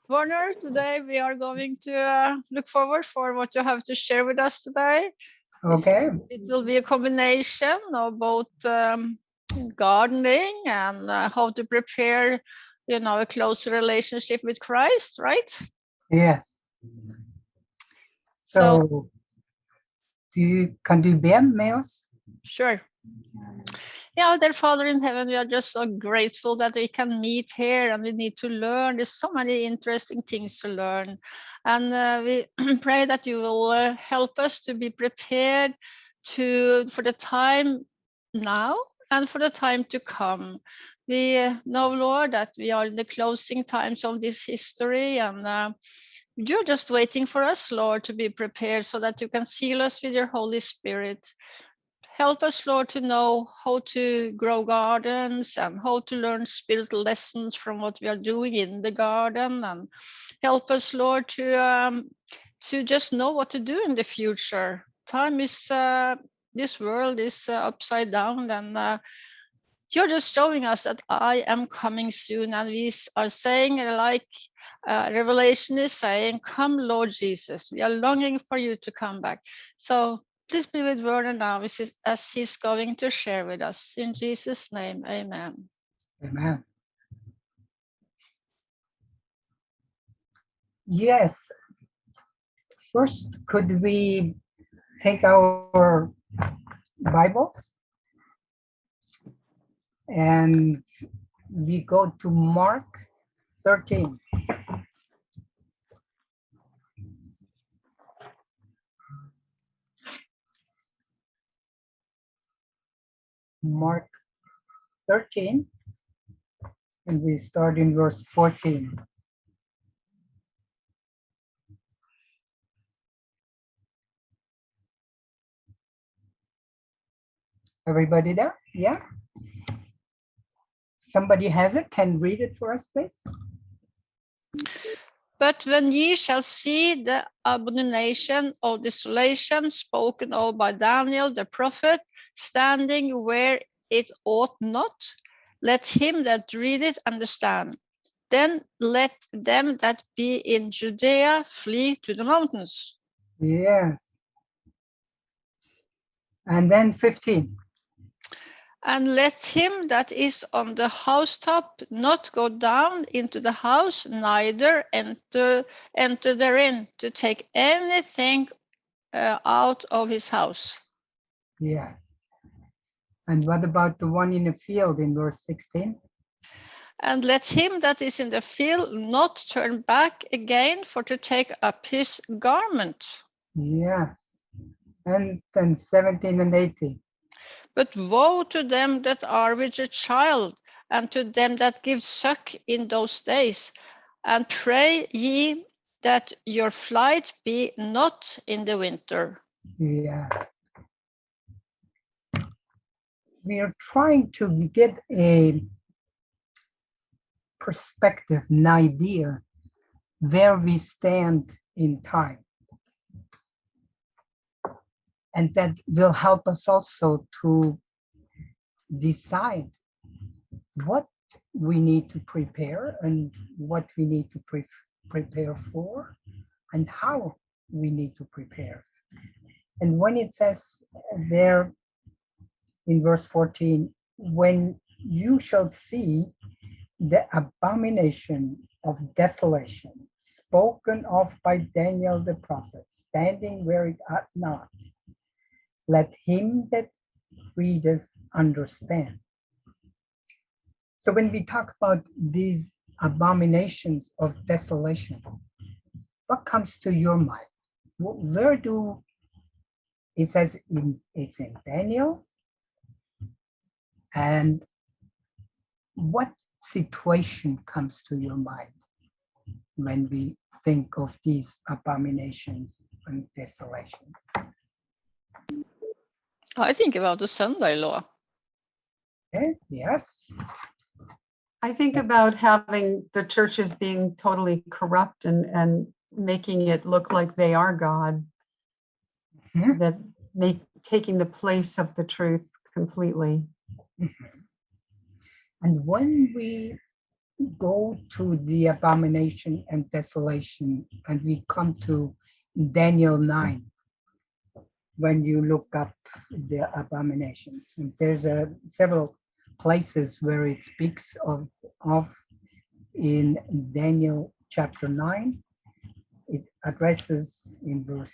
Werner, today we are going to look forward for what you have to share with us today. Okay. It will be a combination of both gardening and how to prepare, a close relationship with Christ, right? Yes. So, kan du be med oss? Sure. Yeah, dear Father in heaven, we are just so grateful that we can meet here and we need to learn. There's so many interesting things to learn. And we pray that you will help us to be prepared for the time now and for the time to come. We know, Lord, that we are in the closing times of this history, and you're just waiting for us, Lord, to be prepared so that you can seal us with your Holy Spirit. Help us, Lord, to know how to grow gardens and how to learn spiritual lessons from what we are doing in the garden. And help us, Lord, to just know what to do in the future. Time is, this world is upside down, and you're just showing us that I am coming soon. And we are saying, like Revelation is saying, come, Lord Jesus. We are longing for you to come back. So please be with Werner now as he's going to share with us. In Jesus' name, amen. Amen. Yes. First, could we take our Bibles and we go to Mark 13. Mark 13, and we start in verse 14. Everybody there? Yeah? Somebody has it? Can read it for us, please? But when ye shall see the abomination of desolation spoken of by Daniel the prophet, standing where it ought not, let him that read it understand. Then let them that be in Judea flee to the mountains. Yes. And then 15. And let him that is on the housetop not go down into the house, neither enter therein to take anything out of his house. Yes. And what about the one in the field in verse 16? And let him that is in the field not turn back again for to take up his garment. Yes. And then 17 and 18. But woe to them that are with a child, and to them that give suck in those days. And pray ye that your flight be not in the winter. Yes. We are trying to get a perspective, an idea where we stand in time. And that will help us also to decide what we need to prepare and what we need to prepare for and how we need to prepare. And when it says there in verse 14, when you shall see the abomination of desolation spoken of by Daniel the prophet, standing where it ought not, let him that readeth understand. So when we talk about these abominations of desolation, what comes to your mind? Where do it says it's in Daniel? And what situation comes to your mind when we think of these abominations and desolations? I think about the Sunday law. Okay, yes. I think about having the churches being totally corrupt and making it look like they are God, that taking the place of the truth completely. And when we go to the Abomination and Desolation, and we come to Daniel 9, when you look up the abominations. And there's several places where it speaks of in Daniel chapter 9. It addresses in verse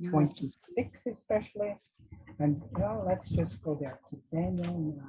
26 especially. And well, let's just go there to Daniel 9.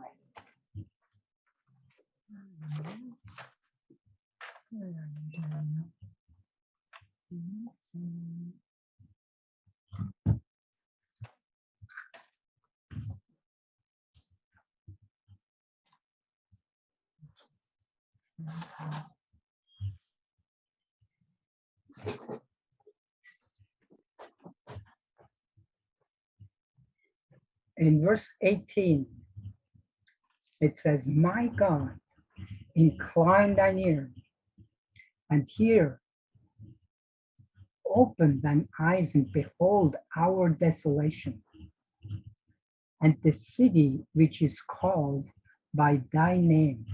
In verse 18, it says, "My God, incline thine ear and hear, open thine eyes and behold our desolation, and the city which is called by thy name.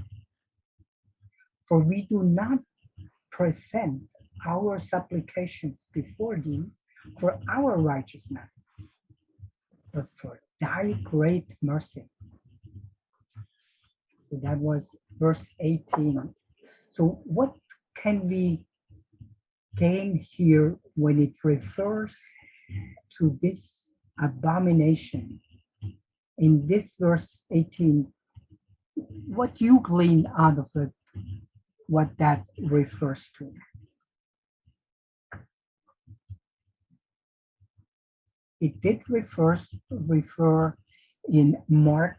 For we do not present our supplications before thee for our righteousness, but for thy great mercy." So that was verse 18. So what can we gain here when it refers to this abomination? In this verse 18, what you glean out of it, what that refers to? It did refer in Mark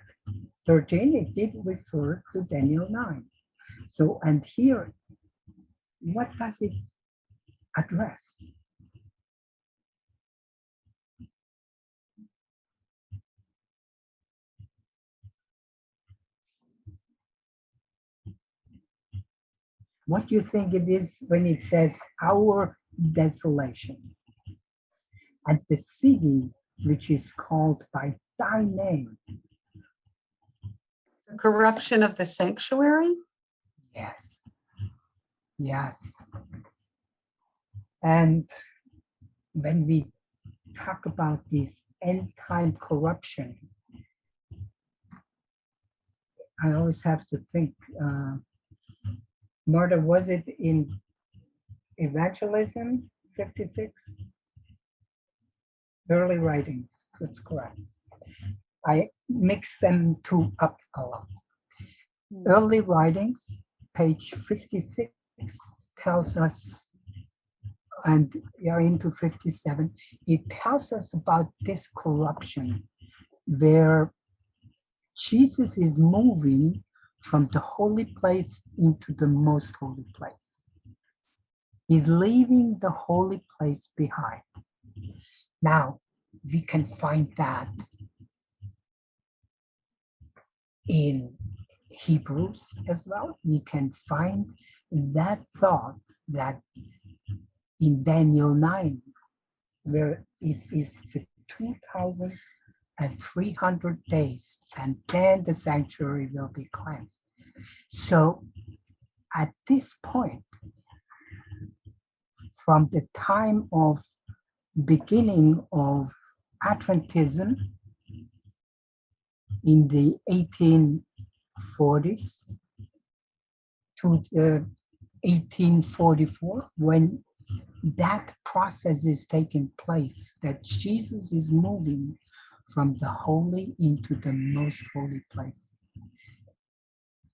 13, it did refer to Daniel 9. So, and here, what does it address? What do you think it is when it says our desolation and the city which is called by thy name? The corruption of the sanctuary? Yes. Yes. And when we talk about this end time corruption, I always have to think, Marta, was it in Evangelism 56? Early writings, that's correct. I mix them two up a lot. Early writings, page 56, tells us, and we are into 57, it tells us about this corruption where Jesus is moving from the holy place into the most holy place. He's leaving the holy place behind. Now, we can find that in Hebrews as well. We can find that thought that in Daniel 9, where it is the 2,300 days, and then the sanctuary will be cleansed. So at this point, from the time of beginning of Adventism in the 1840s to 1844, when that process is taking place, that Jesus is moving from the holy into the most holy place.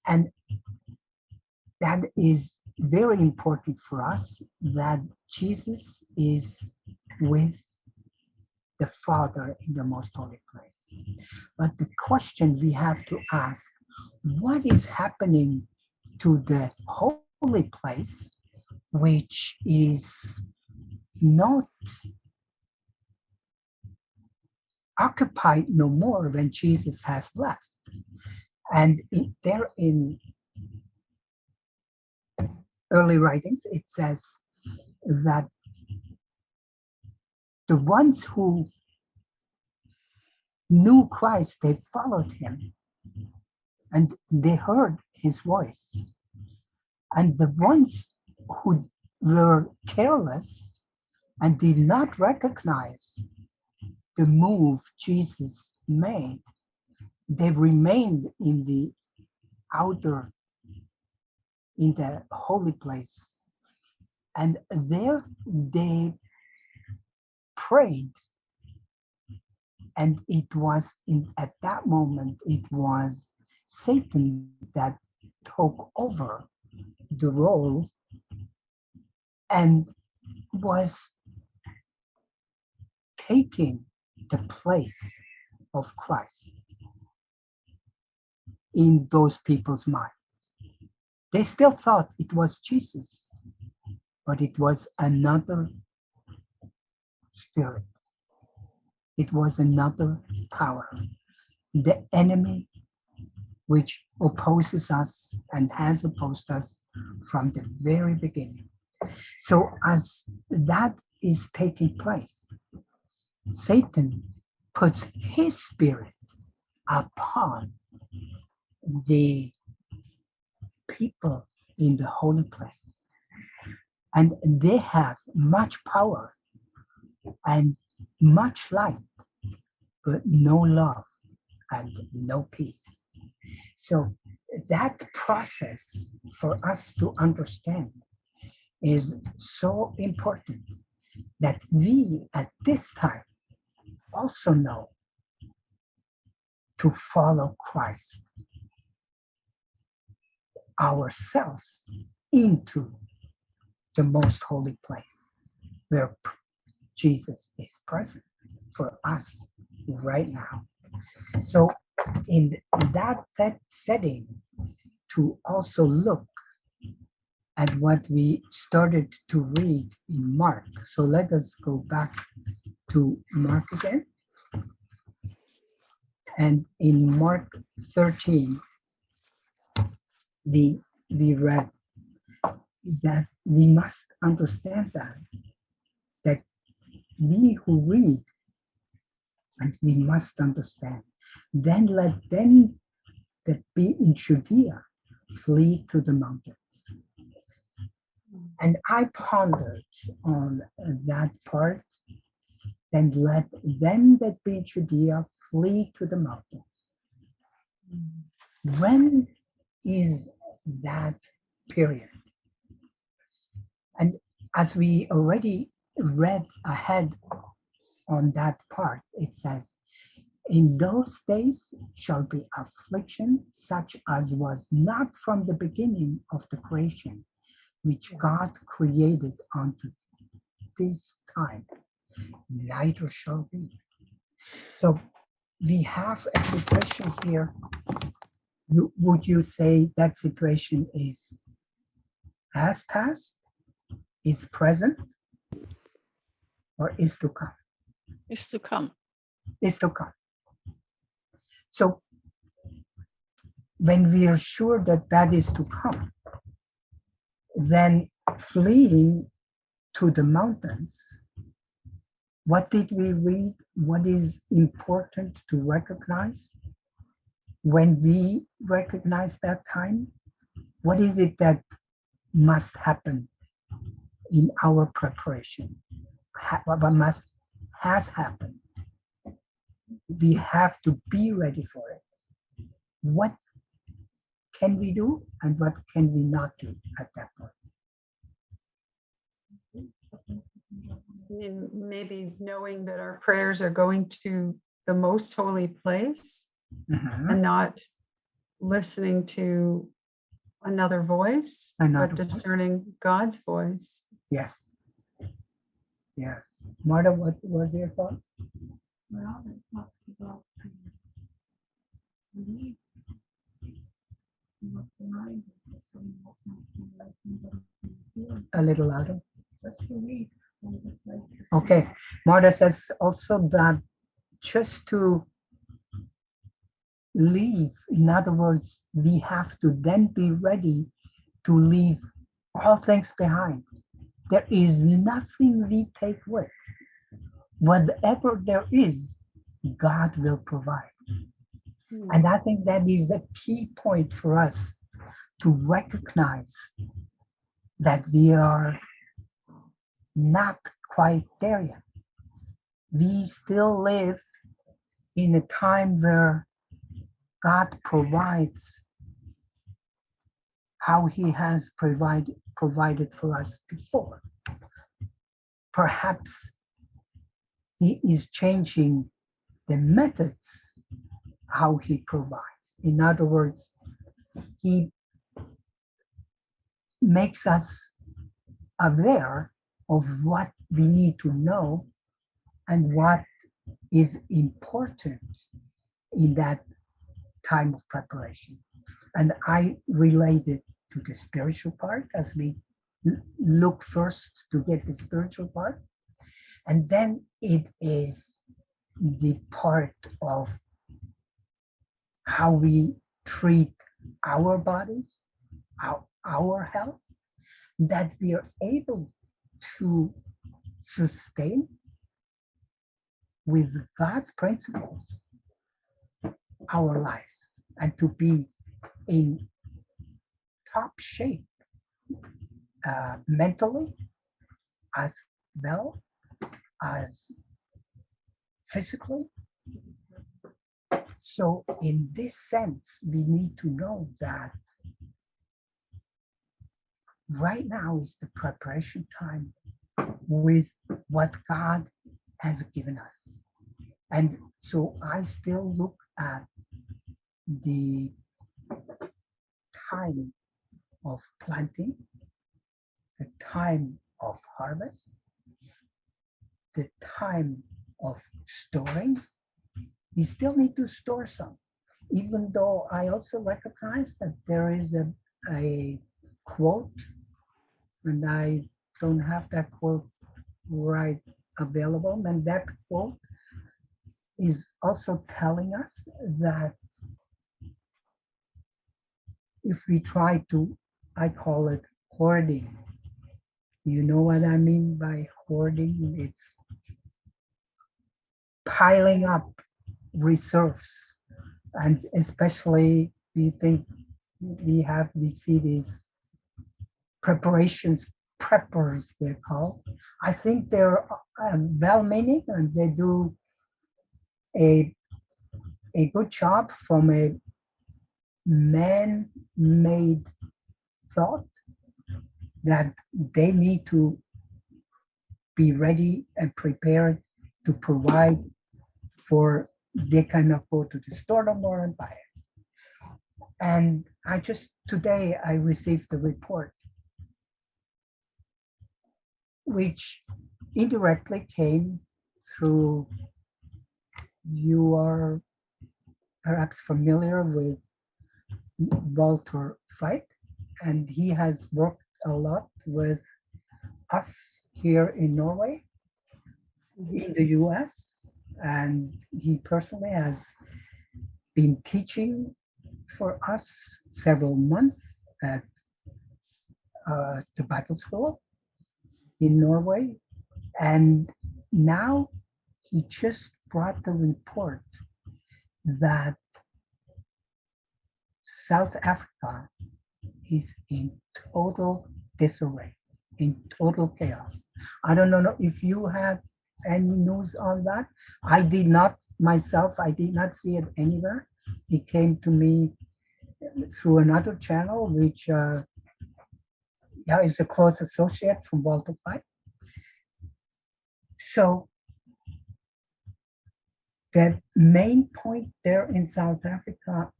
And that is very important for us, that Jesus is with the Father in the most holy place. But the question we have to ask, what is happening to the holy place, which is not occupied no more when Jesus has left? And there in early writings, it says that the ones who knew Christ, they followed him and they heard his voice. And the ones who were careless and did not recognize the move Jesus made, they remained in the outer, in the holy place. And there they prayed. And it was at that moment, it was Satan that took over the role and was taking the place of Christ in those people's mind. They still thought it was Jesus, but it was another spirit. It was another power. The enemy which opposes us and has opposed us from the very beginning. So as that is taking place, Satan puts his spirit upon the people in the holy place. And they have much power and much light, but no love and no peace. So that process for us to understand is so important that we at this time also know to follow Christ ourselves into the most holy place where Jesus is present for us right now. So in that setting, to also look at what we started to read in Mark. So let us go back to Mark again. And in Mark 13, we read that we must understand that we who read, and we must understand, then let them that be in Judea flee to the mountains. And I pondered on that part, then let them that be in Judea flee to the mountains. When is that period? And as we already read ahead on that part, it says, in those days shall be affliction such as was not from the beginning of the creation, which God created unto this time, neither shall be. So we have a situation here. Would you say that situation has passed, is present, or is to come? Is to come. Is to come. So when we are sure that that is to come, then fleeing to the mountains, what did we read? What is important to recognize? When we recognize that time, what is it that must happen in our preparation? What has happened? We have to be ready for it. What can we do and what can we not do at that point? I mean, maybe knowing that our prayers are going to the most holy place and not listening to another voice, but discerning God's voice. Yes. Yes. Marta, what was your thought? Well, it talks about belief. A little louder. Just believe. Okay. Marta says also that just to leave, in other words, we have to then be ready to leave all things behind. There is nothing we take with. Whatever there is, God will provide. And I think that is a key point for us to recognize that we are not quite there yet. We still live in a time where God provides how he has provided for us before. Perhaps he is changing the methods how he provides. In other words, he makes us aware of what we need to know and what is important in that time of preparation. And I relate it to the spiritual part as we look first to get the spiritual part. And then it is the part of how we treat our bodies, our health, that we are able to sustain with God's principles our lives and to be in top shape mentally as well as physically. So in this sense, we need to know that right now is the preparation time with what God has given us. And so I still look at the time of planting, the time of harvest, the time of storing. We still need to store some, even though I also recognize that there is a quote, and I don't have that quote right available, and that quote is also telling us that if we try to, I call it hoarding. You know what I mean by hoarding? It's piling up reserves. And especially we think we see these preparations, preppers they're called. I think they're well-meaning and they do a good job from a man-made thought that they need to be ready and prepared to provide for they cannot go to the store no more and buy it. And today I received a report which indirectly came through, you are perhaps familiar with Walter Veit, and he has worked a lot with us here in Norway, in the US, and he personally has been teaching for us several months at the Bible school in Norway. And now he just brought the report that South Africa is in total disarray, in total chaos. I don't know if you had any news on that. I did not myself, I did not see it anywhere. It came to me through another channel, which is a close associate from Walter Veit. So the main point there in South Africa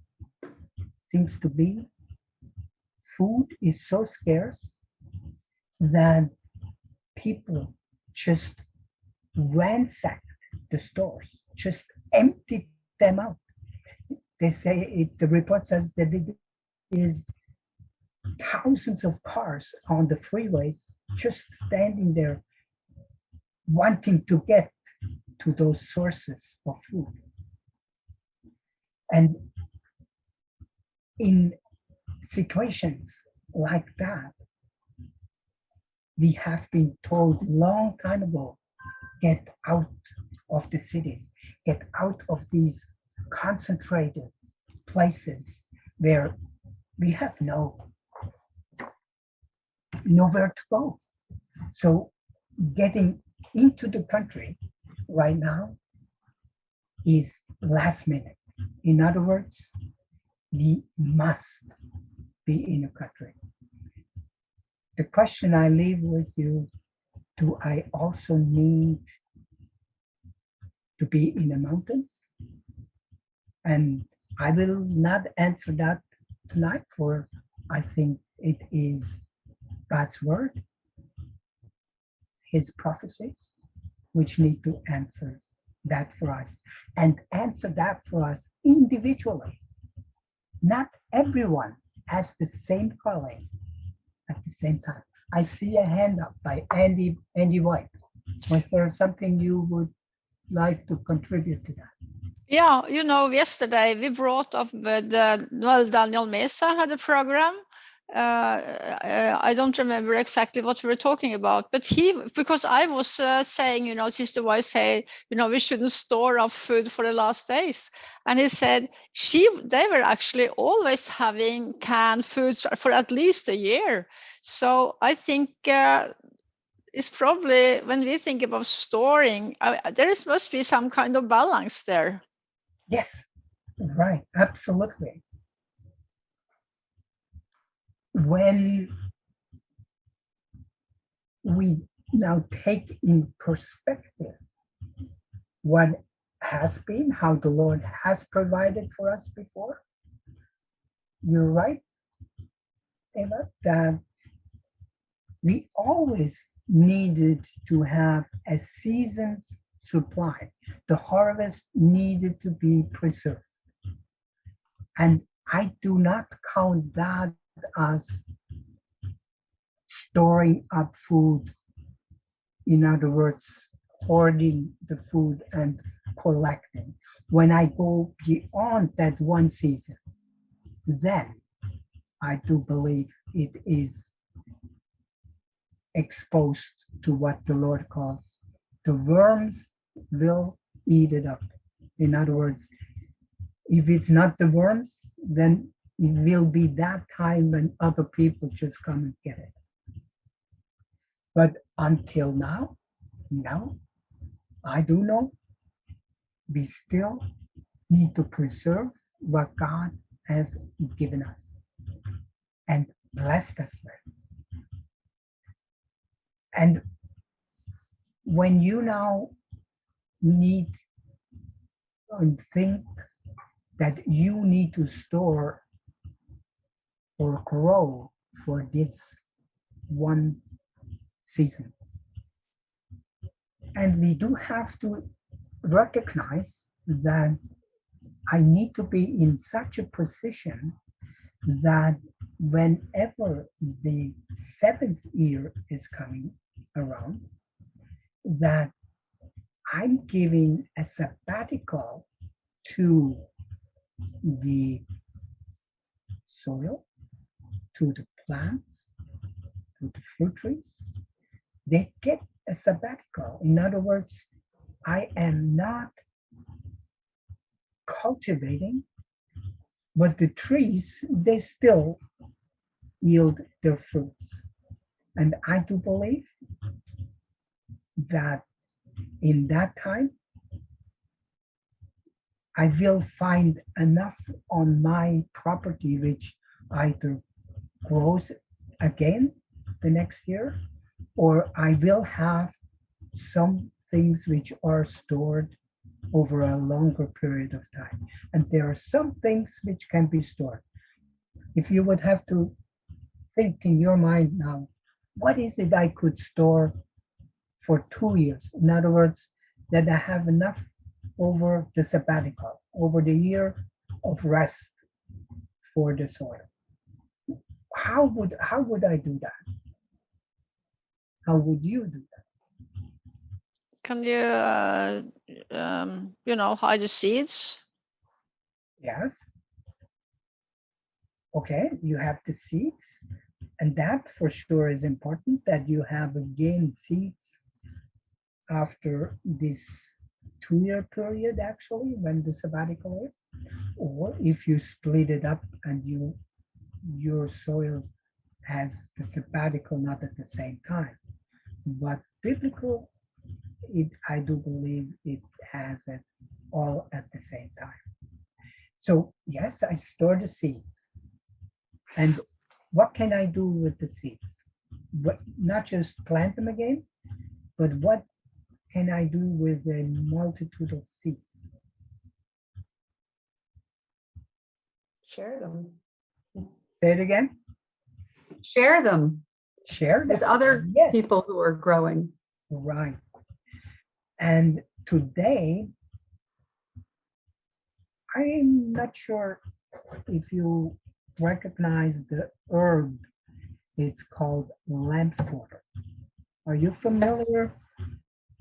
seems to be food is so scarce that people just ransacked the stores, just emptied them out. They say the report says that it is thousands of cars on the freeways just standing there wanting to get to those sources of food. And in situations like that, we have been told long time ago, get out of the cities, get out of these concentrated places where we have no nowhere to go. So getting into the country right now is last minute. In other words, we must be in a country. The question I leave with you, do I also need to be in the mountains? And I will not answer that tonight, for I think it is God's word, his prophecies, which need to answer that for us, and answer that for us individually. Not everyone has the same calling at the same time. I see a hand up by Andy White. Was there something you would like to contribute to that? Yeah, yesterday we brought up with Noel Daniel Mesa had a program. I don't remember exactly what we were talking about, but because I was saying, Sister White said, we shouldn't store up food for the last days. And he said they were actually always having canned foods for at least a year. So I think it's probably, when we think about storing, must be some kind of balance there. Yes, right, absolutely. When we now take in perspective what has been, how the Lord has provided for us before, you're right, Eva, that we always needed to have a season's supply. The harvest needed to be preserved. And I do not count that as storing up food. In other words, hoarding the food and collecting. When I go beyond that one season, then I do believe it is exposed to what the Lord calls the worms will eat it up. In other words, if it's not the worms, then it will be that time when other people just come and get it. But until now, no, I do know we still need to preserve what God has given us and blessed us with. And when you now need and think that you need to store or grow for this one season, and we do have to recognize that I need to be in such a position that whenever the 7th year is coming around, that I'm giving a sabbatical to the soil, to the plants, to the fruit trees. They get a sabbatical. In other words, I am not cultivating, but the trees, they still yield their fruits. And I do believe that in that time, I will find enough on my property, which either grows again the next year, or I will have some things which are stored over a longer period of time. And there are some things which can be stored. If you would have to think in your mind now, what is it I could store for 2 years? In other words, that I have enough over the sabbatical, over the year of rest for the soil. How would I do that? How would you do that? Can you, hide the seeds? Yes. Okay, you have the seeds, and that for sure is important, that you have again seeds after this 2-year period, actually, when the sabbatical is, or if you split it up and your soil has the sabbatical not at the same time, but biblical, I do believe it has it all at the same time. So yes, I store the seeds. And what can I do with the seeds? But not just plant them again, but what can I do with a multitude of seeds? Share them. Say it again. Share them Share with them. other Yes. people who are growing. Right. And today, I'm not sure if you recognize the herb. It's called lamb's quarter. Are you familiar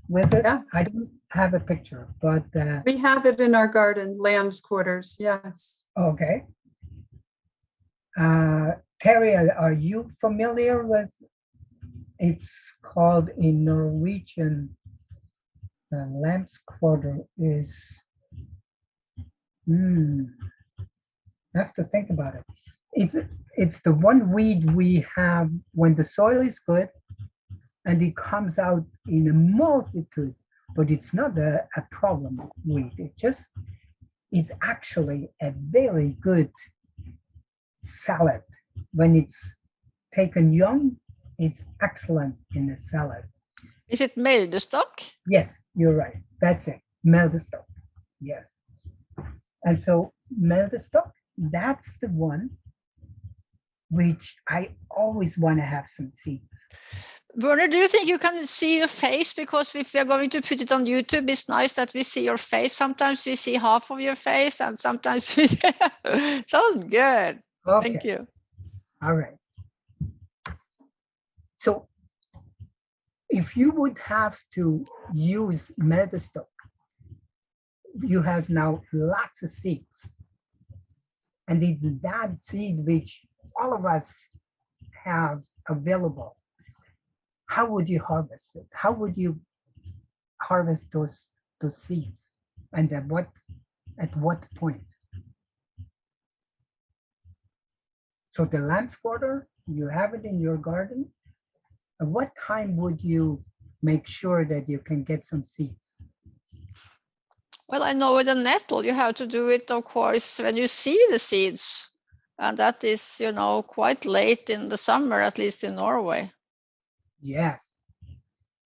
with it? Yeah. I don't have a picture, but We have it in our garden, lamb's quarters. Yes. okay. Terry, are you familiar with? It's called in Norwegian. Lamb's quarter is. I have to think about it. It's the one weed we have when the soil is good, and it comes out in a multitude, but it's not a problem weed. It's actually a very good salad. When it's taken young, it's excellent in a salad. Is it meldestock? Yes, you're right. That's it. Meldestock. Yes. And so meldestock, that's the one which I always want to have some seeds. Werner, do you think you can see your face? Because if we're going to put it on YouTube, it's nice that we see your face. Sometimes we see half of your face and sometimes we see... Sounds good. Okay. Thank you. All right. So if you would have to use meldestock, you have now lots of seeds. And it's that seed which all of us have available. How would you harvest it? How would you harvest those seeds? And at what point? So the lamb's quarter, you have it in your garden. At what time would you make sure that you can get some seeds? Well, I know with a nettle, you have to do it, of course, when you see the seeds. And that is, quite late in the summer, at least in Norway. Yes.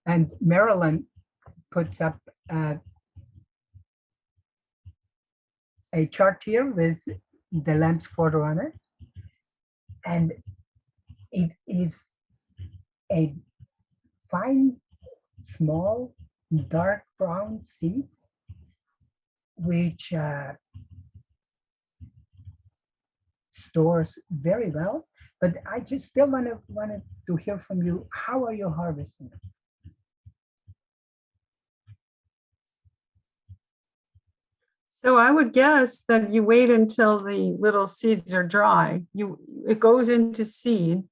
And Maryland puts up a chart here with the lamb's quarter on it. And it is a fine, small, dark brown seed, which stores very well. But I just still wanted to hear from you. How are you harvesting it? So I would guess that you wait until the little seeds are dry. It goes into seed.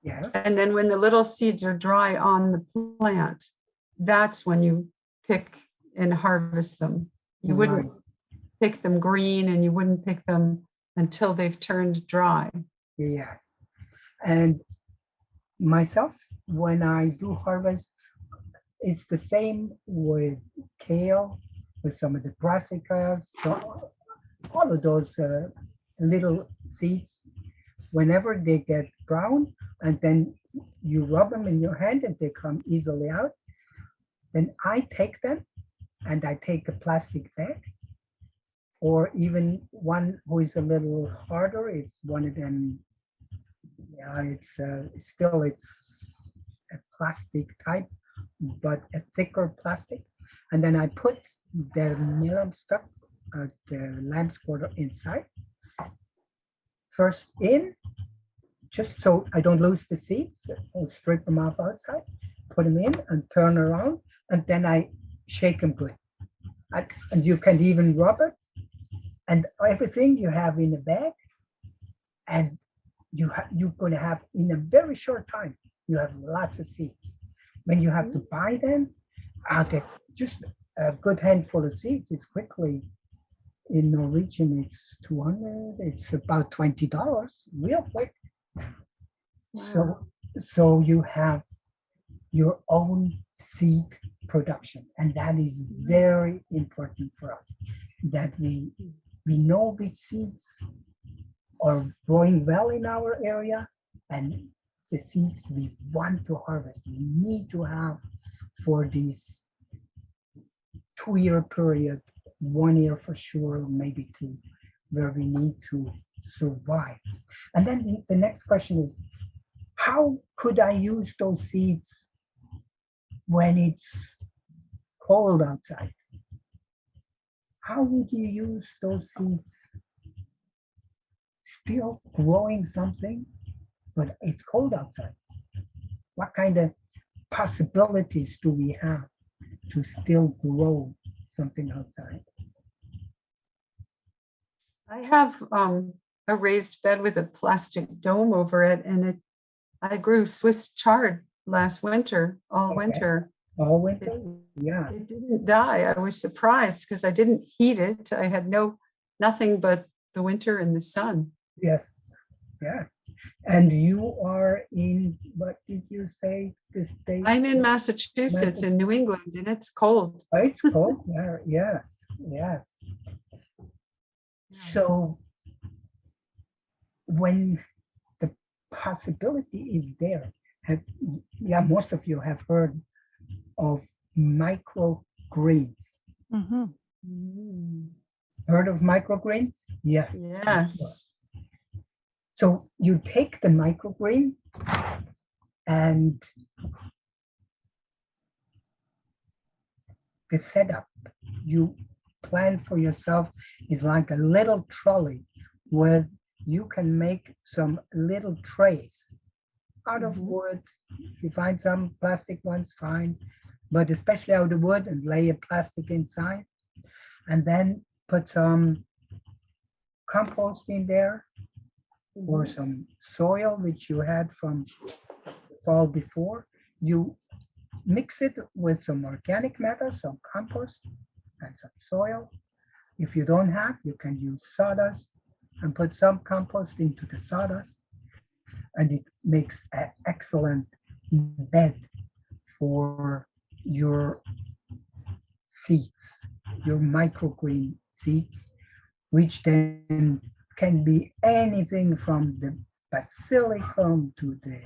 Yes. And then when the little seeds are dry on the plant, that's when you pick and harvest them. You wouldn't pick them green and you wouldn't pick them until they've turned dry. Yes. And myself, when I do harvest, it's the same with kale, with some of the brassicas, so all of those little seeds. Whenever they get brown, and then you rub them in your hand and they come easily out, then I take them and I take a plastic bag, or even one who is a little harder. It's one of them. Yeah, it's still a plastic type, but a thicker plastic. And then I put the melon stock, the lamb's quarter inside. First in, just so I don't lose the seeds. I'll strip them off outside, put them in and turn around, and then I shake them good. And you can even rub it, and everything you have in a bag, and you're going to have, in a very short time, you have lots of seeds. When you have to buy them, just a good handful of seeds is quickly, in Norwegian, it's 200, it's about $20, real quick. So you have your own seed production, and that is very important for us, that we know which seeds are growing well in our area and the seeds we want to harvest. We need to have for this 2-year period, 1 year for sure, maybe 2, where we need to survive. And then the next question is, how could I use those seeds when it's cold outside? How would you use those seeds? Still growing something, but it's cold outside. What kind of possibilities do we have to still grow something outside? I have a raised bed with a plastic dome over it, and I grew Swiss chard last winter, all Okay. winter. All winter? Yes. It didn't die. I was surprised because I didn't heat it. I had nothing but the winter and the sun. Yes. Yes. And you are in, what did you say, the state? I'm in Massachusetts, in New England, and it's cold. Oh, it's cold there. Yes. Yes. So when the possibility is there, most of you have heard of microgreens. Mhm. Heard of microgreens? Yes. Yes. So you take the microgreen and the setup you plan for yourself is like a little trolley where you can make some little trays out of wood. If you find some plastic ones, fine, but especially out of wood, and lay a plastic inside, and then put some compost in there or some soil which you had from the fall before. You mix it with some organic matter, some compost and some soil. If you don't have, you can use sawdust and put some compost into the sawdust, and it makes an excellent bed for your seeds, your microgreen seeds, which then can be anything from the basilicum to the,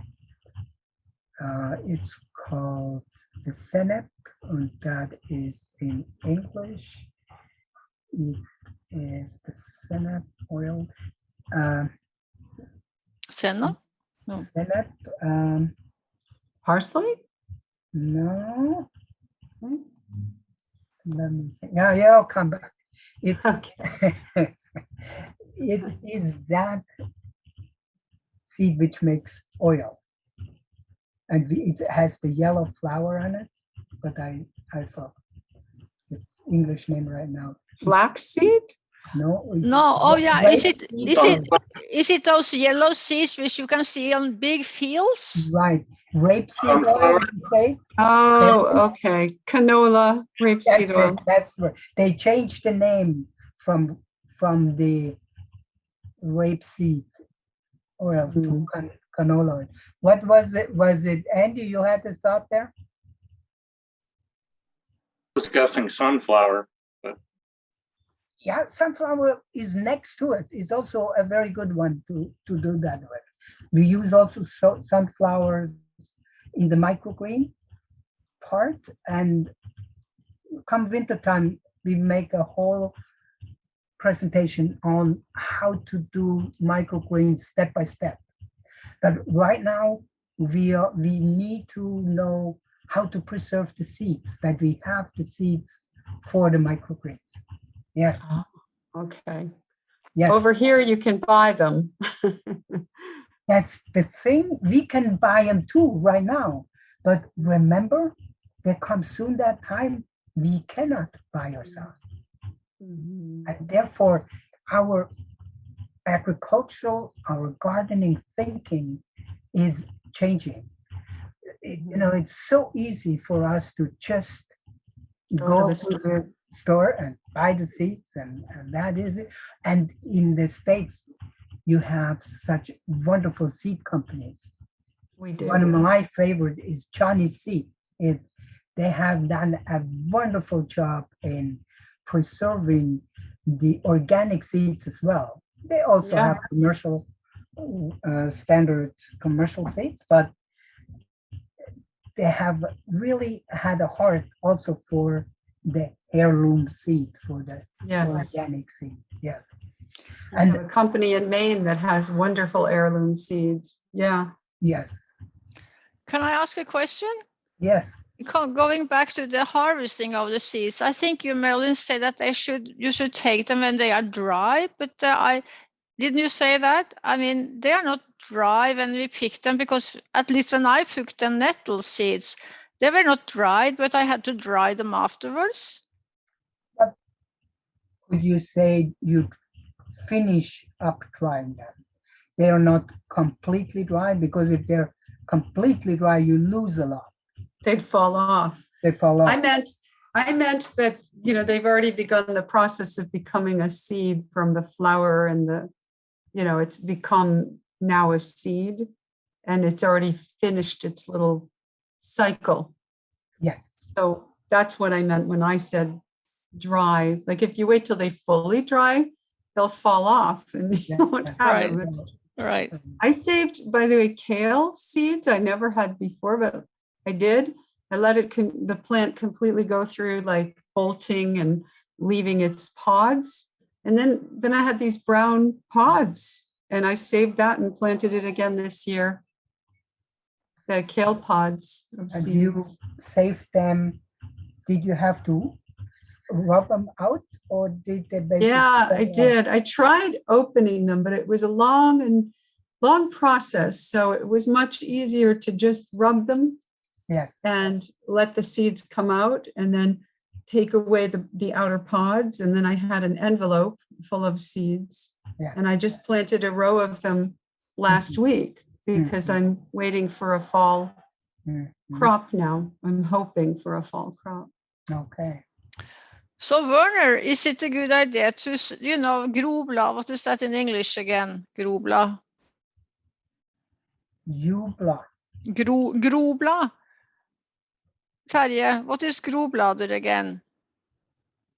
it's called the senep, and that is in English. It is the senep oil. Senna? Senep, Parsley? no. Hmm. Let me think. Yeah, I'll come back. It, Okay. it is that seed which makes oil. And it has the yellow flower on it, but I forgot its English name right now. Flaxseed? No. No, oh yeah, is rapeseed it those yellow seeds which you can see on big fields? Right. Rapeseed oil, you say? Oh, okay. Canola, rapeseed That's oil. it. That's right. They changed the name from the rapeseed oil to canola oil. What was it? Was it Andy? You had the thought there? Was guessing sunflower, but Yeah, sunflower is next to it. It's also a very good one to do that with. We use also sunflowers in the microgreen part, and come wintertime, we make a whole presentation on how to do microgreens step by step. But right now, we need to know how to preserve the seeds, that we have the seeds for the microgreens. Yes. Oh, okay. Yes. Over here, you can buy them. That's the thing. We can buy them too right now. But remember, there comes soon that time we cannot buy ourselves. And therefore, our agricultural, our gardening thinking is changing. It's so easy for us to just go to the store and buy the seeds, and that is it. And in the States, you have such wonderful seed companies We do. One of my favorite is Johnny C. They have done a wonderful job in preserving the organic seeds as well. They also Yeah. have commercial, standard commercial seeds, but they have really had a heart also for the heirloom seed, for the Yes. organic seed. Yes. We And have a company in Maine that has wonderful heirloom seeds. Yeah. yes, Can I ask a question? yes, Going back to the harvesting of the seeds, I think you, Marilyn, said that you should take them when they are dry, but didn't you say that? I mean, they are not dry when we pick them, because at least when I picked the nettle seeds, they were not dried, but I had to dry them afterwards. would you say you finish up drying them? They are not completely dry, because if they're completely dry, you lose a lot. They'd fall off. They fall off. I meant that, you know, they've already begun the process of becoming a seed from the flower, and it's become now a seed, and it's already finished its little cycle. Yes. So that's what I meant when I said dry. Like if you wait till they fully dry, they'll fall off and you won't have them. Right. Right. I saved, by the way, kale seeds. I never had before, but I did. I let the plant completely go through like bolting and leaving its pods. And then I had these brown pods, and I saved that and planted it again this year. The kale pods of And you seeds. saved them. Did you have to rub them out, or did they basically? Yeah, I did. I tried opening them, but it was a long process. So it was much easier to just rub them. Yes. And let the seeds come out, and then take away the outer pods. And then I had an envelope full of seeds. Yes. And I just planted a row of them last week, because I'm waiting for a fall crop now. I'm hoping for a fall crop. Okay. So Werner, is it a good idea to, grobla? What is that in English again? Grobla. Jubla. Grobla. Terje, what is groblader again?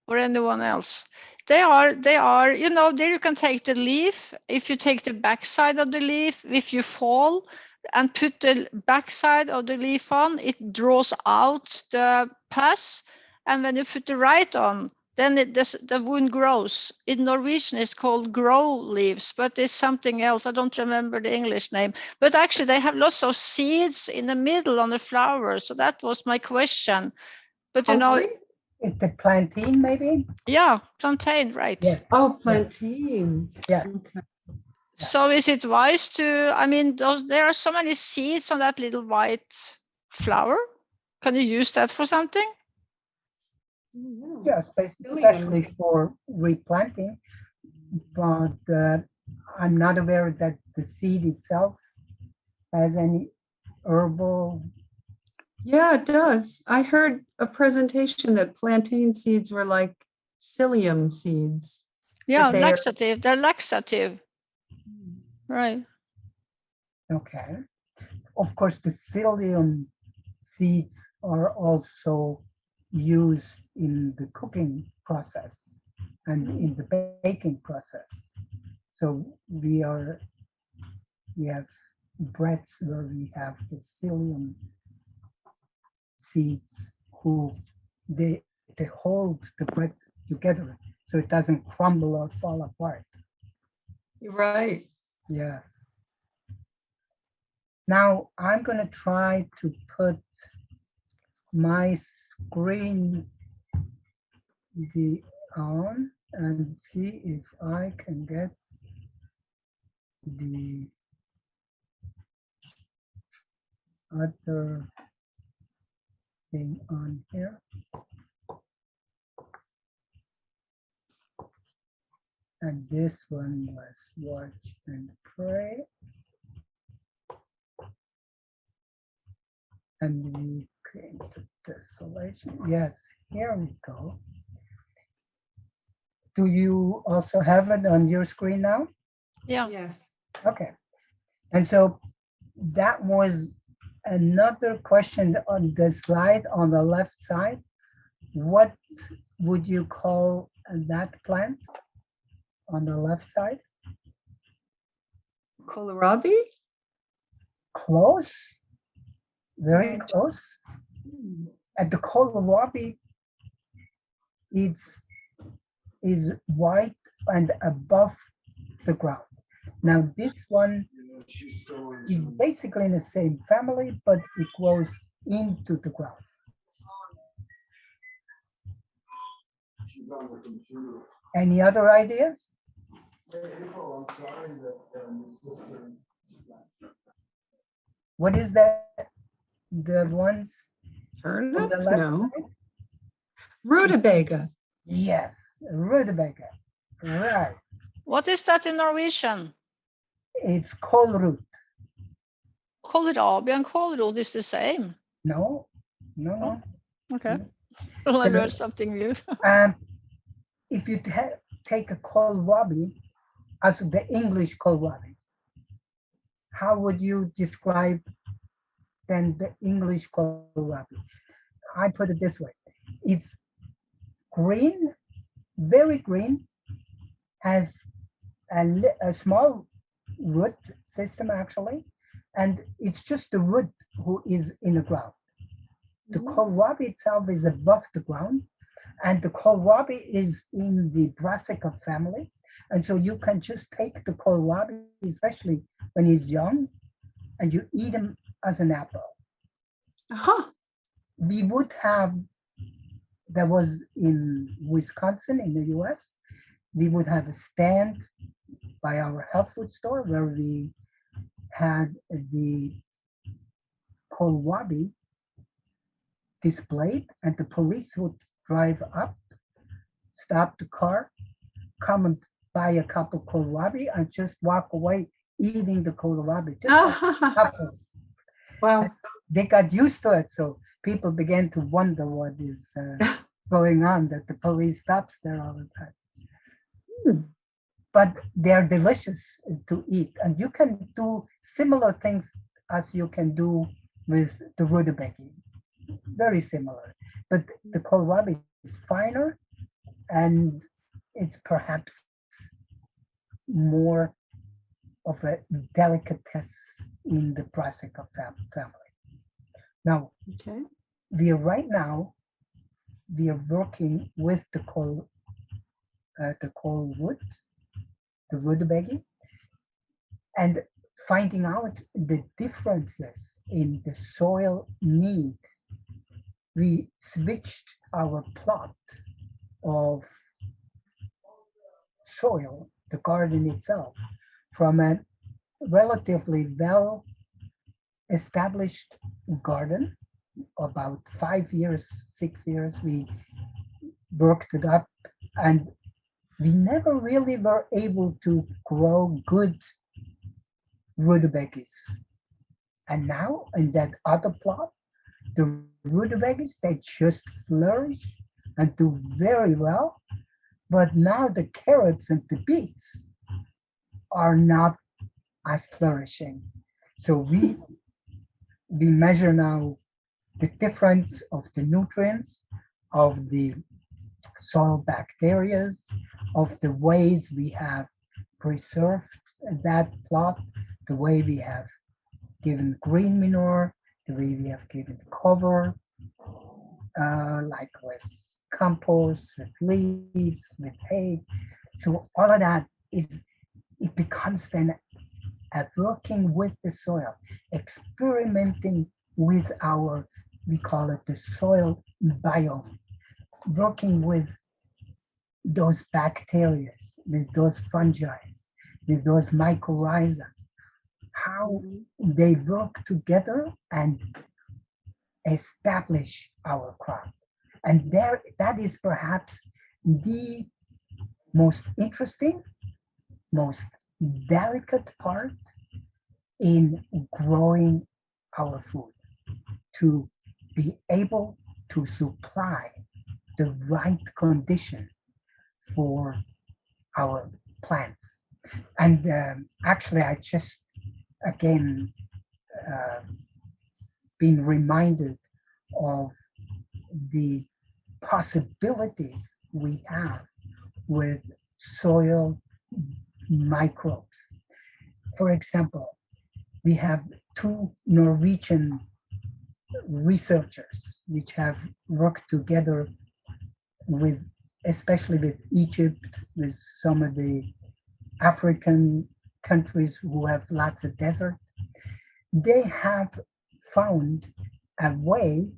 Or anyone else? They are, there you can take the leaf. If you take the backside of the leaf, if you fall and put the backside of the leaf on, it draws out the pus. And when you put the right on, then the wound grows. In Norwegian, it's called grow leaves, but it's something else. I don't remember the English name. But actually, they have lots of seeds in the middle on the flower. So that was my question. But It's the plantain, maybe? yeah, plantain, right? Yes. Oh, plantains. Yes. Okay. So is it wise to, there are so many seeds on that little white flower. Can you use that for something? Yes, especially for replanting, but I'm not aware that the seed itself has any herbal. Yeah, it does. I heard a presentation that plantain seeds were like psyllium seeds. Yeah, But laxative. They're laxative. Right. Okay. Of course, the psyllium seeds are also used in the cooking process and in the baking process. So we have breads where we have the psyllium seeds they hold the bread together so it doesn't crumble or fall apart. You're right. Yes. Now I'm going to try to put my screen on and see if I can get the other thing on here. And this one was watch and pray. And we came to desolation. Yes, here we go. Do you also have it on your screen now? Yeah. Yes. Okay. And so that was another question on the slide on the left side. What would you call that plant on the left side? Kohlrabi? Close, very Right. close. At the kohlrabi, it's is white and above the ground. Now this one is basically in the same family, but it grows into the ground. Any other ideas? What is that? The ones on Turnip? the left No. side? Rutabaga. Yes, rutabaga. Right. What is that in Norwegian? It's kålrot. Kohlrabi and kålrot is the same. No, no, no. Okay. Well, I But, learned something new. If you take a kohlrabi, as the English kohlrabi, how would you describe then the English kohlrabi? I put it this way: it's green, very green, has a small root system actually, and it's just the root who is in the ground. The kohlrabi itself is above the ground, and the kohlrabi is in the brassica family. And so you can just take the kohlrabi, especially when he's young, and you eat him as an apple. Huh. We would have, that was in Wisconsin in the US, we would have a stand by our health food store where we had the kohlrabi displayed, and the police would drive up, stop the car, come and buy a cup of kohlrabi and just walk away eating the kohlrabi. Just like apples. Wow. They got used to it, so people began to wonder what is going on, that the police stops there all the time. But they're delicious to eat, and you can do similar things as you can do with the rutabaga. Very similar, but the kohlrabi is finer, and it's perhaps more of a delicatessen in the brassica family. Now, Okay. we are working with the coal wood, the rutabaga, and finding out the differences in the soil need. We switched our plot of soil, the garden itself, from a relatively well established garden. About 5 years, 6 years, we worked it up, and we never really were able to grow good rutabagas. And now in that other plot, the rutabagas, they just flourish and do very well. But now the carrots and the beets are not as flourishing. So we measure now the difference of the nutrients, of the soil bacteria, of the ways we have preserved that plot, the way we have given green manure, the way we have given cover, like with compost, with leaves, with hay. So all of that it becomes then at working with the soil, experimenting with our, we call it the soil biome, working with those bacteria, with those fungi, with those mycorrhizas, how they work together and establish our crop. And that is perhaps the most interesting, most delicate part in growing our food, to be able to supply the right condition for our plants. And actually, I just again been reminded of the possibilities we have with soil microbes. For example, we have two Norwegian researchers which have worked together with, especially with Egypt, with some of the African countries who have lots of desert. They have found a way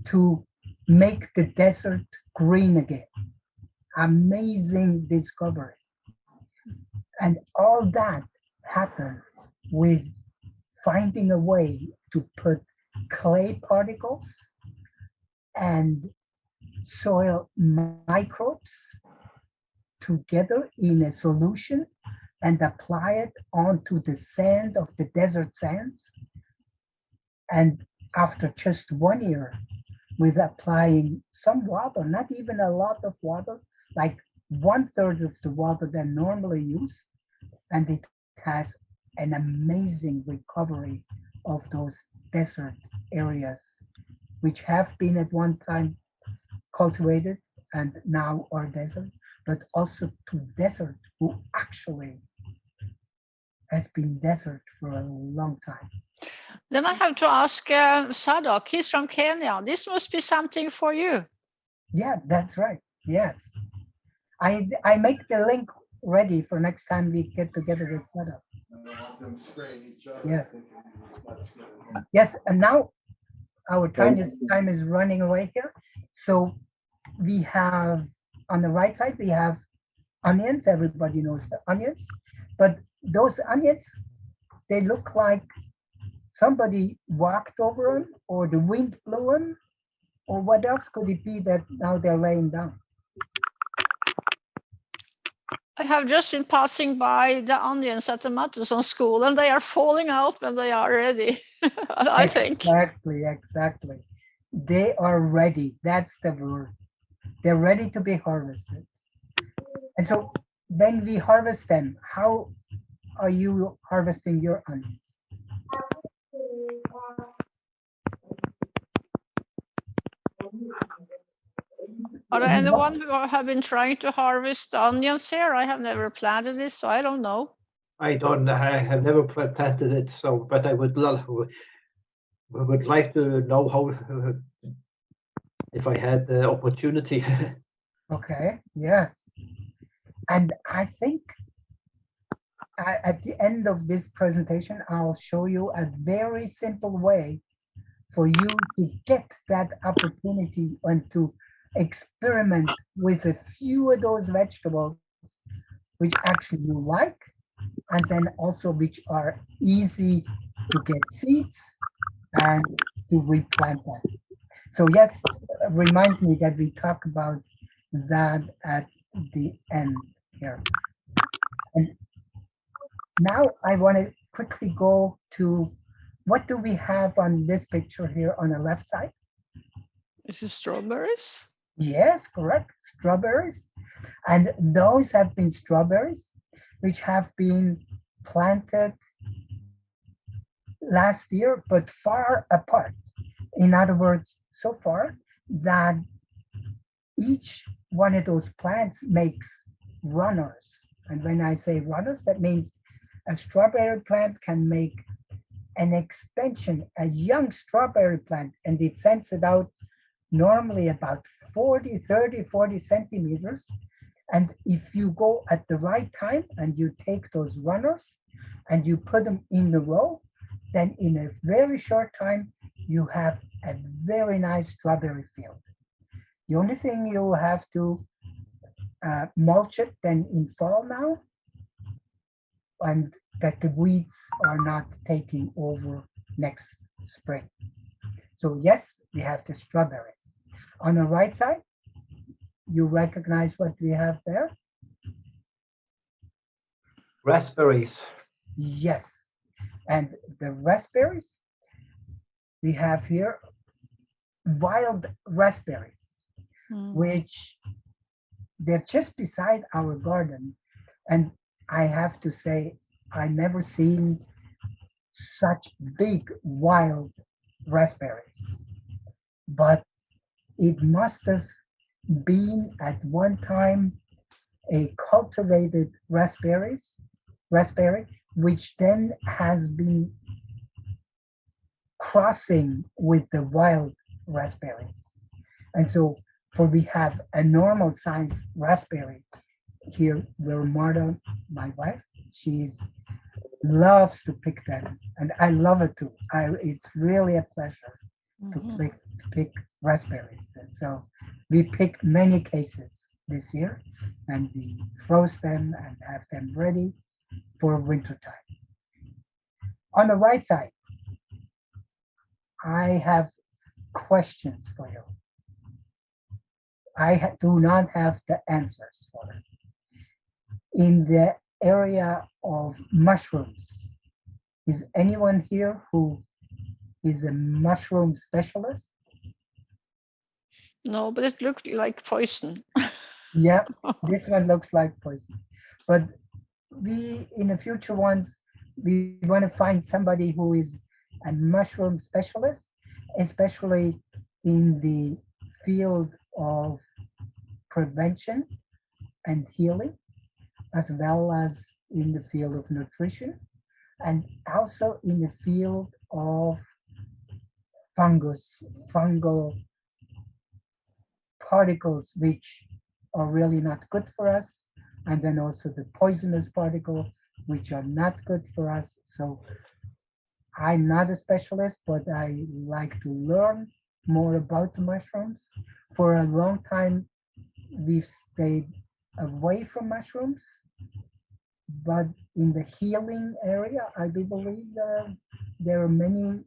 to make the desert green again. Amazing discovery. And all that happened with finding a way to put clay particles and soil microbes together in a solution and apply it onto the sand of the desert sands. And after just 1 year, with applying some water, not even a lot of water, like 1/3 of the water than normally used, and it has an amazing recovery of those desert areas, which have been at one time cultivated and now are desert, but also to desert who actually has been desert for a long time. Then I have to ask Sadok, he's from Kenya. This must be something for you. Yeah, that's right. Yes. I make the link ready for next time we get together with Sadok. Yes. Yes, and now our time is running away here. So we have, on the right side, we have onions. Everybody knows the onions. But those onions, they look like somebody walked over them or the wind blew them. Or what else could it be that now they're laying down? I have just been passing by the onions at the Matteson school, and they are falling out when they are ready, I think. Exactly. They are ready. That's the word. They're ready to be harvested. And so when we harvest them, how are you harvesting your onions? Are there anyone who have been trying to harvest onions here? I have never planted this, so I don't know. I have never planted it, so, but I would like to know how, if I had the opportunity. Okay, yes. And I think at the end of this presentation, I'll show you a very simple way for you to get that opportunity and to experiment with a few of those vegetables which actually you like, and then also which are easy to get seeds and to replant them. So yes, remind me that we talk about that at the end here. And now I want to quickly go to what do we have on this picture here on the left side? This is strawberries. Yes, correct, strawberries. And those have been strawberries which have been planted last year, but far apart. In other words, so far that each one of those plants makes runners. And when I say runners, that means a strawberry plant can make an extension, a young strawberry plant, and it sends it out normally about 40 centimeters. And if you go at the right time and you take those runners and you put them in the row, then in a very short time, you have a very nice strawberry field. The only thing you have to mulch it then in fall now, and that the weeds are not taking over next spring. So yes, we have the strawberries. On the right side, you recognize what we have there? Raspberries. Yes. And the raspberries, we have here wild raspberries, which they're just beside our garden. And I have to say, I never seen such big wild raspberries, but it must have been at one time a cultivated raspberry, which then has been crossing with the wild raspberries. And so for we have a normal size raspberry here where Marta, my wife, she's loves to pick them. And I love it too. It's really a pleasure to pick raspberries. And so we picked many cases this year and we froze them and have them ready for winter time. On the right side, I have questions for you. I do not have the answers for it. In the area of mushrooms, is anyone here who is a mushroom specialist? No, but it looked like poison. Yeah, this one looks like poison. But we, in the future ones, we want to find somebody who is a mushroom specialist, especially in the field of prevention and healing, as well as in the field of nutrition, and also in the field of fungal particles, which are really not good for us, and then also the poisonous particle, which are not good for us. So I'm not a specialist, but I like to learn more about the mushrooms. For a long time, we've stayed away from mushrooms, but in the healing area, I do believe there are many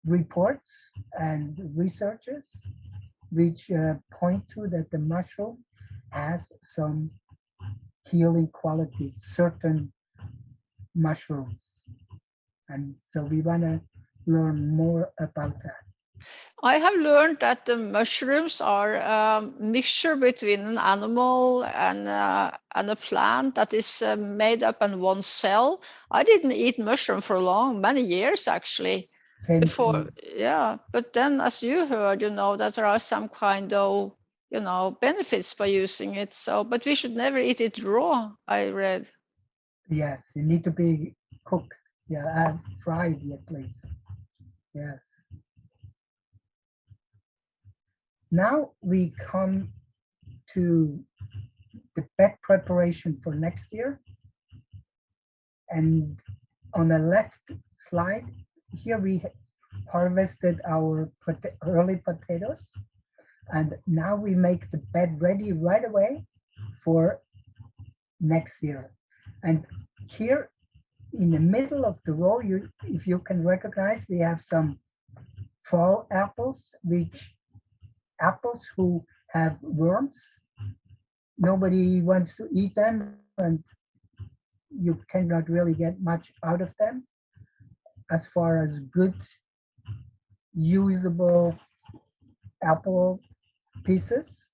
reports and researches which point to that the mushroom has some healing qualities, certain mushrooms. And so we want to learn more about that. I have learned that the mushrooms are a mixture between an animal and a plant that is made up in one cell. I didn't eat mushroom for many years actually. Same Before, thing. yeah, but then as you heard, that there are some kind of, benefits by using it. So, but we should never eat it raw, I read. Yes, it need to be cooked. Yeah, fried at least. Yes. Now we come to the bed preparation for next year. And on the left slide, here we harvested our early potatoes. And now we make the bed ready right away for next year. And here in the middle of the row, if you can recognize, we have some fall apples, apples who have worms. Nobody wants to eat them, and you cannot really get much out of them as far as good, usable apple pieces.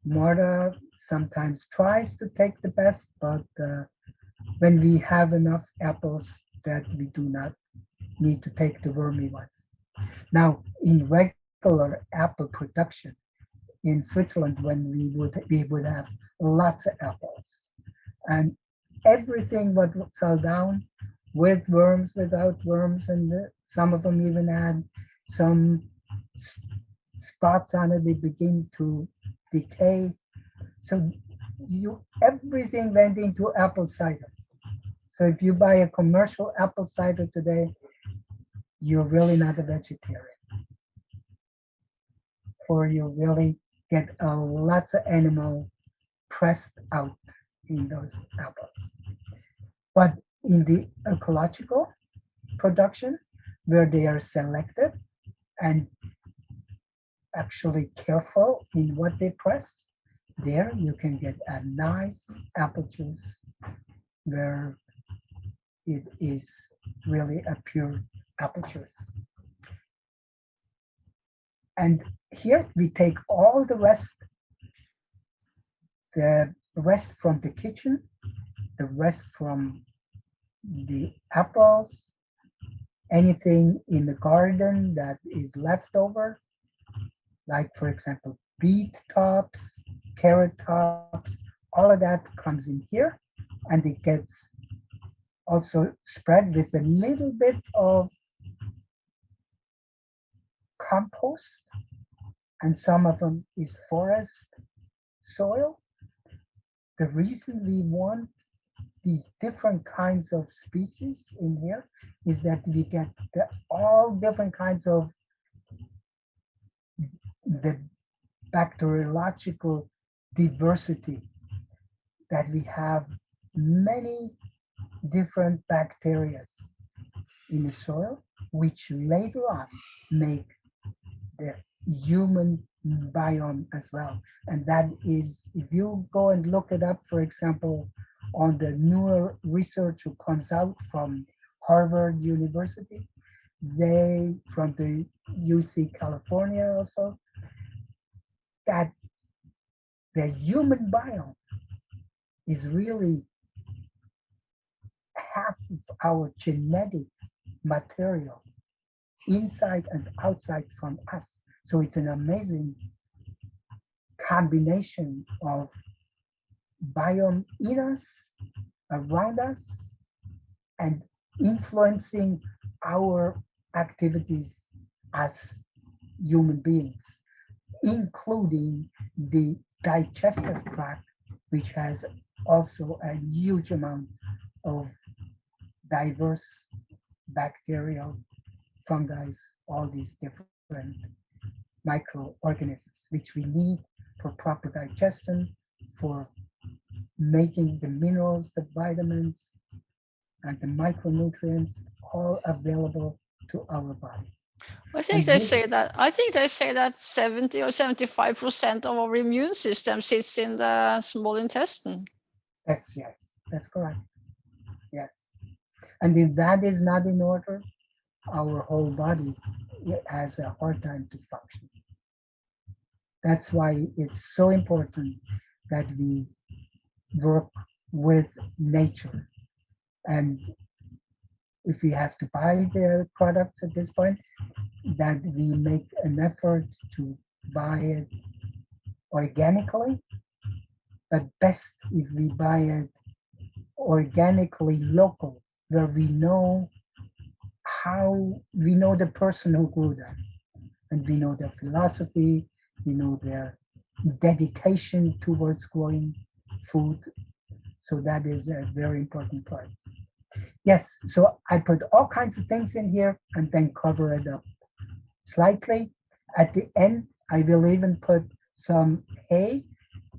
Marta sometimes tries to take the best, but when we have enough apples that we do not need to take the wormy ones. Now, in regular apple production in Switzerland, when we would have lots of apples, and everything what fell down with worms, without worms, and some of them even had some spots on it, they begin to decay. So everything went into apple cider. So if you buy a commercial apple cider today, you're really not a vegetarian. For you really get lots of animal pressed out in those apples. But in the ecological production, where they are selective and actually careful in what they press, there you can get a nice apple juice where it is really a pure apple juice. And here we take all the rest from the kitchen, the rest from the apples, anything in the garden that is left over, like for example, beet tops, carrot tops, all of that comes in here, and it gets also spread with a little bit of compost, and some of them is forest soil. The reason we want these different kinds of species in here is that we get all different kinds of the bacteriological diversity, that we have many different bacteria in the soil, which later on make the human biome as well. And that is, if you go and look it up, for example, on the newer research who comes out from Harvard University, they, from the UC California also, that the human biome is really half of our genetic material inside and outside from us. So it's an amazing combination of biome in us, around us, and influencing our activities as human beings, including the digestive tract, which has also a huge amount of diverse bacterial, fungi, all these different microorganisms, which we need for proper digestion, for making the minerals, the vitamins, and the micronutrients all available to our body. I think they say that 70 or 75% of our immune system sits in the small intestine. Yes, that's correct. Yes. And if that is not in order, our whole body has a hard time to function. That's why it's so important that we work with nature. And if we have to buy the products at this point, that we make an effort to buy it organically, but best if we buy it organically local, where we know the person who grew them, and we know their philosophy, we know their dedication towards growing food. So that is a very important part. Yes, so I put all kinds of things in here and then cover it up slightly. At the end, I will even put some hay.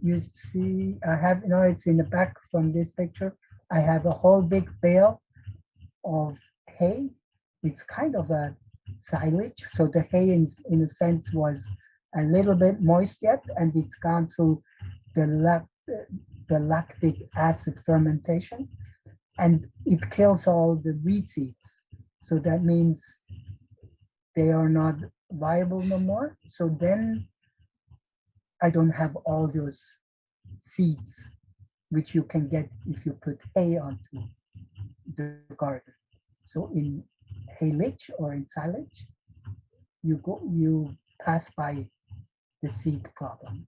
You see, I have, it's in the back from this picture. I have a whole big bale of hay. It's kind of a silage. So the hay in a sense was a little bit moist yet, and it's gone through the lactic acid fermentation, and it kills all the weed seeds. So that means they are not viable no more. So then I don't have all those seeds, which you can get if you put hay onto the garden. So in haylage or in silage, you pass by the seed problem.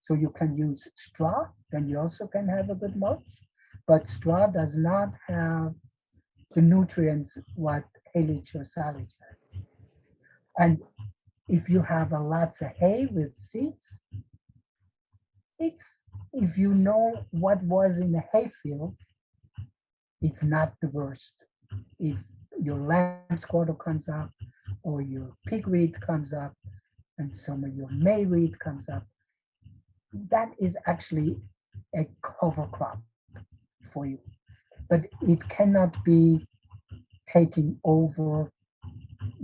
So you can use straw, then you also can have a good mulch, but straw does not have the nutrients what haylage or silage has. And if you have lots of hay with seeds, if you know what was in the hayfield, it's not the worst. If your lamb's quarter comes up, or your pigweed comes up, and some of your mayweed comes up, that is actually a cover crop for you. But it cannot be taking over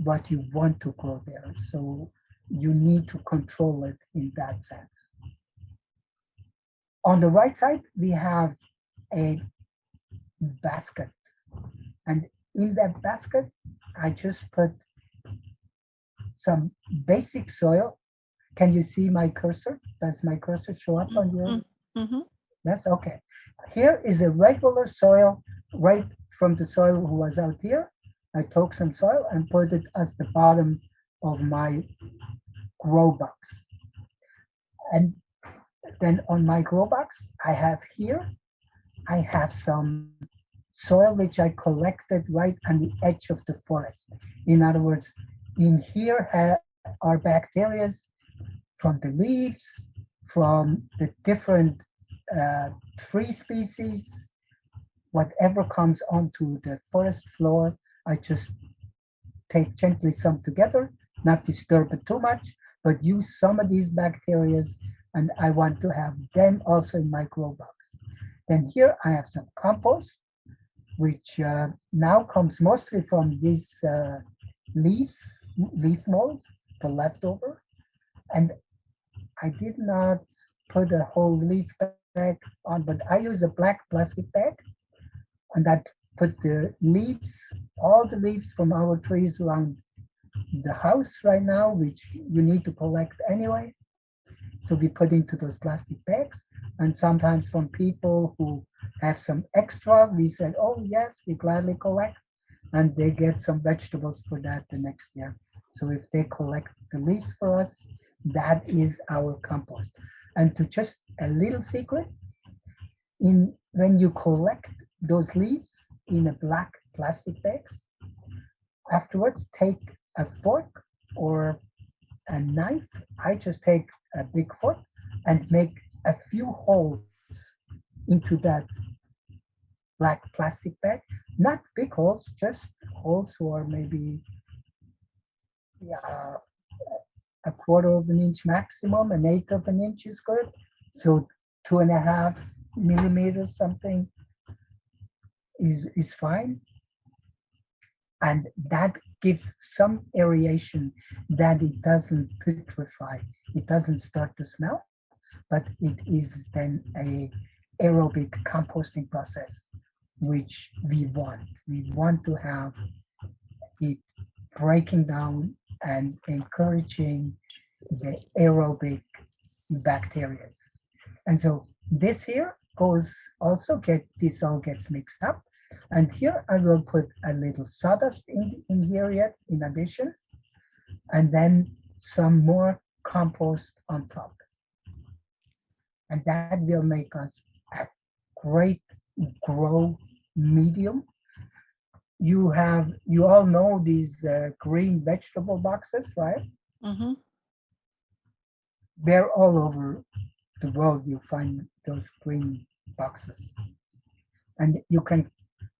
what you want to grow there. So you need to control it in that sense. On the right side, we have a basket. And in that basket, I just put some basic soil. Can you see my cursor? Does my cursor show up on your? Mm-hmm. Yes, okay. Here is a regular soil right from the soil who was out here, I took some soil and put it as the bottom of my grow box. And then on my grow box, I have some soil which I collected right on the edge of the forest. In other words, in here are bacteria from the leaves, from the different tree species, whatever comes onto the forest floor, I just take gently some together, not disturb it too much, but use some of these bacteria, and I want to have them also in my grow box. Then here I have some compost, which now comes mostly from these leaf mold, the leftover. And I did not put a whole leaf bag on, but I use a black plastic bag, and I put the leaves, all the leaves from our trees around the house right now, which you need to collect anyway. So we put into those plastic bags, and sometimes from people who have some extra, we said, oh yes, we gladly collect, and they get some vegetables for that the next year. So if they collect the leaves for us, that is our compost. And to just a little secret, when you collect those leaves in a black plastic bags, afterwards take a fork or a knife. I just take a big fork and make a few holes into that black plastic bag. Not big holes, just holes who are maybe a quarter of an inch maximum, an eighth of an inch is good. So 2.5 millimeters something is fine. And that gives some aeration that it doesn't putrefy. It doesn't start to smell, but it is then a aerobic composting process, which we want. We want to have it breaking down and encouraging the aerobic bacteria. And so this here goes also this all gets mixed up. And here I will put a little sawdust in here yet, in addition, and then some more compost on top. And that will make us a great grow medium. You all know these green vegetable boxes, right? Mm-hmm. They're all over the world. You find those green boxes. And you can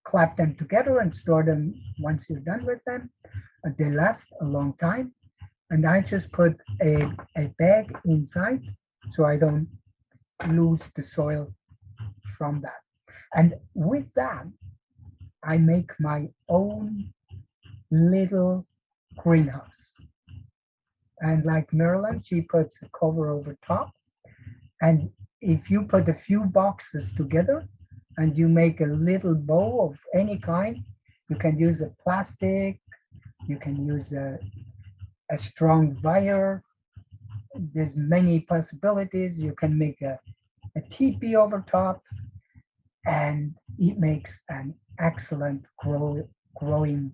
clap them together and store them once you're done with them. They last a long time. And I just put a bag inside so I don't lose the soil from that. And with that, I make my own little greenhouse. And like Marilyn, she puts a cover over top. And if you put a few boxes together, and you make a little bow of any kind, you can use a plastic, you can use a strong wire. There's many possibilities. You can make a teepee over top, and it makes an excellent growing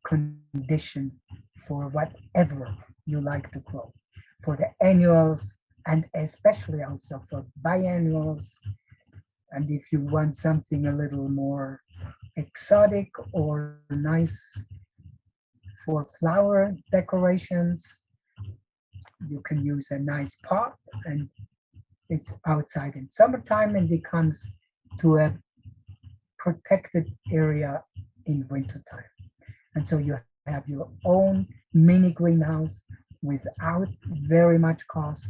condition for whatever you like to grow, for the annuals, and especially also for biannuals. And if you want something a little more exotic or nice for flower decorations, you can use a nice pot, and it's outside in summertime and it comes to a protected area in wintertime. And so you have your own mini greenhouse without very much cost.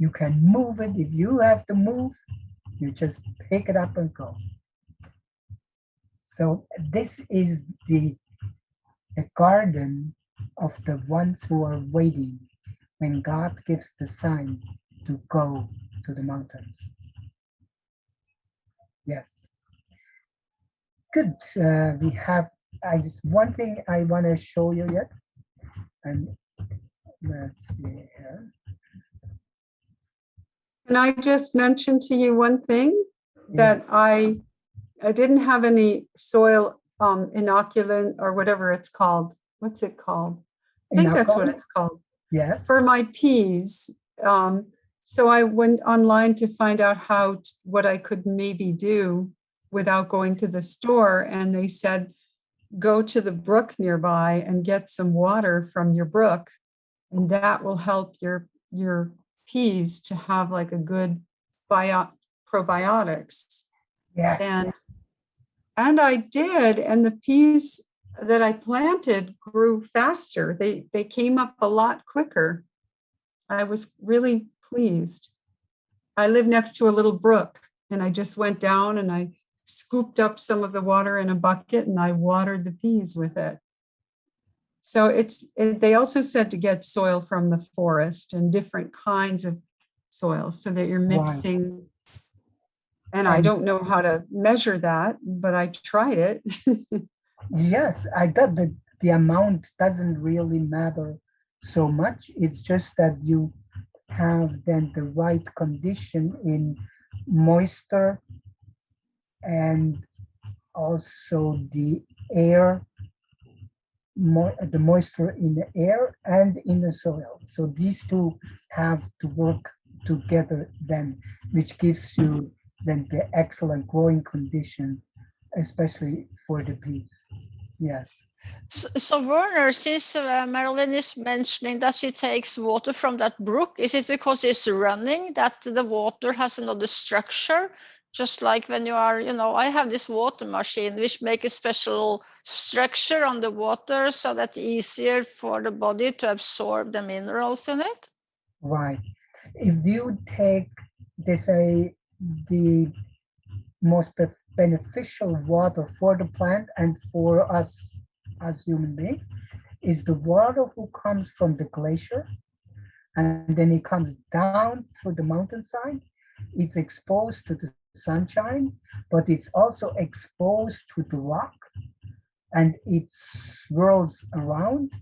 You can move it if you have to move. You just pick it up and go. So this is the garden of the ones who are waiting when God gives the sign to go to the mountains. Yes. Good. We have one thing I want to show you yet. And let's see here. Can I just mention to you one thing that I I didn't have any soil inoculant or whatever it's called. What's it called? I think that's what Inoculant? it's called. Yes. For my peas. So I went online to find out what I could maybe do without going to the store. And they said, go to the brook nearby and get some water from your brook. And that will help your peas to have like a good probiotics. Yes. And I did, and the peas that I planted grew faster. They came up a lot quicker. I was really pleased. I live next to a little brook, and I just went down and I scooped up some of the water in a bucket and I watered the peas with it. So they also said to get soil from the forest and different kinds of soil so that you're mixing. And I don't know how to measure that, but I tried it. Yes, I got that the amount doesn't really matter so much. It's just that you have then the right condition in moisture and also the air, the moisture in the air and in the soil. So these two have to work together then, which gives you then the excellent growing condition, especially for the peas. Yes. So Werner, since Marilyn is mentioning that she takes water from that brook, is it because it's running that the water has another structure? Just like when you are, I have this water machine which make a special structure on the water so that easier for the body to absorb the minerals in it. Right. If you take, they say, the most beneficial water for the plant and for us as human beings is the water who comes from the glacier, and then it comes down through the mountainside. It's exposed to the sunshine, but it's also exposed to the rock, and it swirls around,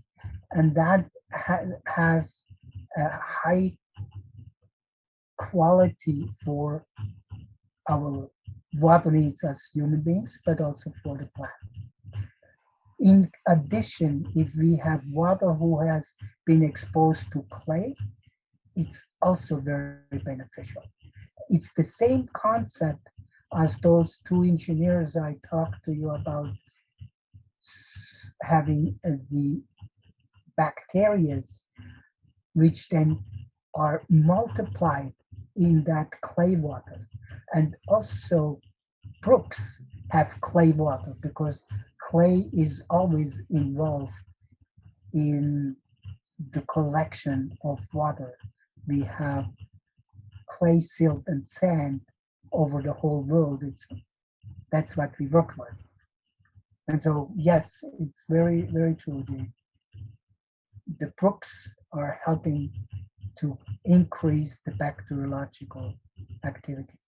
and that has a high quality for our water needs as human beings, but also for the plants. In addition, if we have water who has been exposed to clay, it's also very beneficial. It's the same concept as those two engineers I talked to you about having the bacteria, which then are multiplied in that clay water. And also brooks have clay water because clay is always involved in the collection of water. We have clay, silt, and sand over the whole world. That's what we work with. And so, yes, it's very, very true. The brooks are helping to increase the bacteriological activity.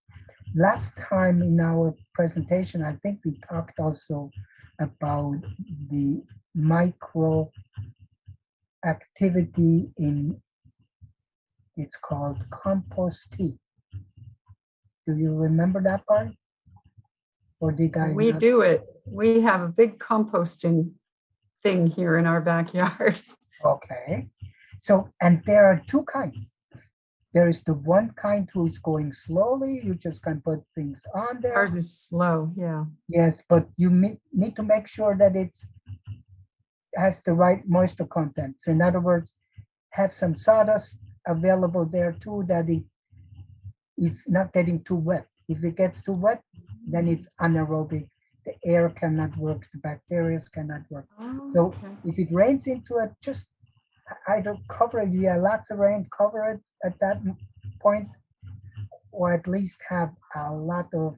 Last time in our presentation, I think we talked also about the micro activity in, it's called compost tea. Do you remember that part? Or did I? We do it. We have a big composting thing here in our backyard. Okay. So, and there are two kinds. There is the one kind who's going slowly. You just can put things on there. Ours is slow, yeah. Yes, but you need to make sure that it has the right moisture content. So in other words, have some sawdust available there too, that it is not getting too wet. If it gets too wet, then it's anaerobic. The air cannot work, the bacteria cannot work. Oh, So okay. if it rains into it, just either cover it, yeah, lots of rain, cover it at that point, or at least have a lot of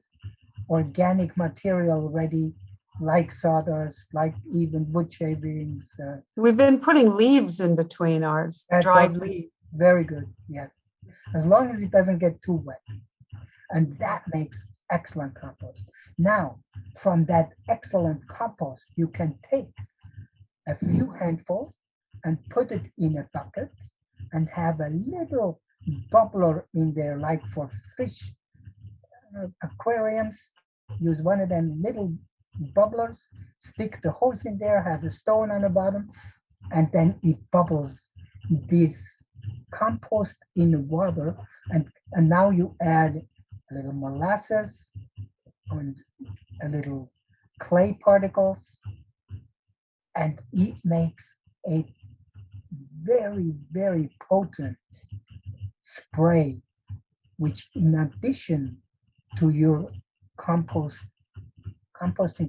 organic material ready, like sawdust, like even wood shavings. We've been putting leaves in between ours, That's dried also leaves. very good, yes. As long as it doesn't get too wet. And that makes excellent compost. Now, from that excellent compost, you can take a few handfuls and put it in a bucket and have a little bubbler in there, like for fish aquariums. use one of them little bubblers, stick the hose in there, have a stone on the bottom, and then it bubbles this compost in the water. And now you add a little molasses and a little clay particles, and it makes a very, very potent spray, which in addition to your composting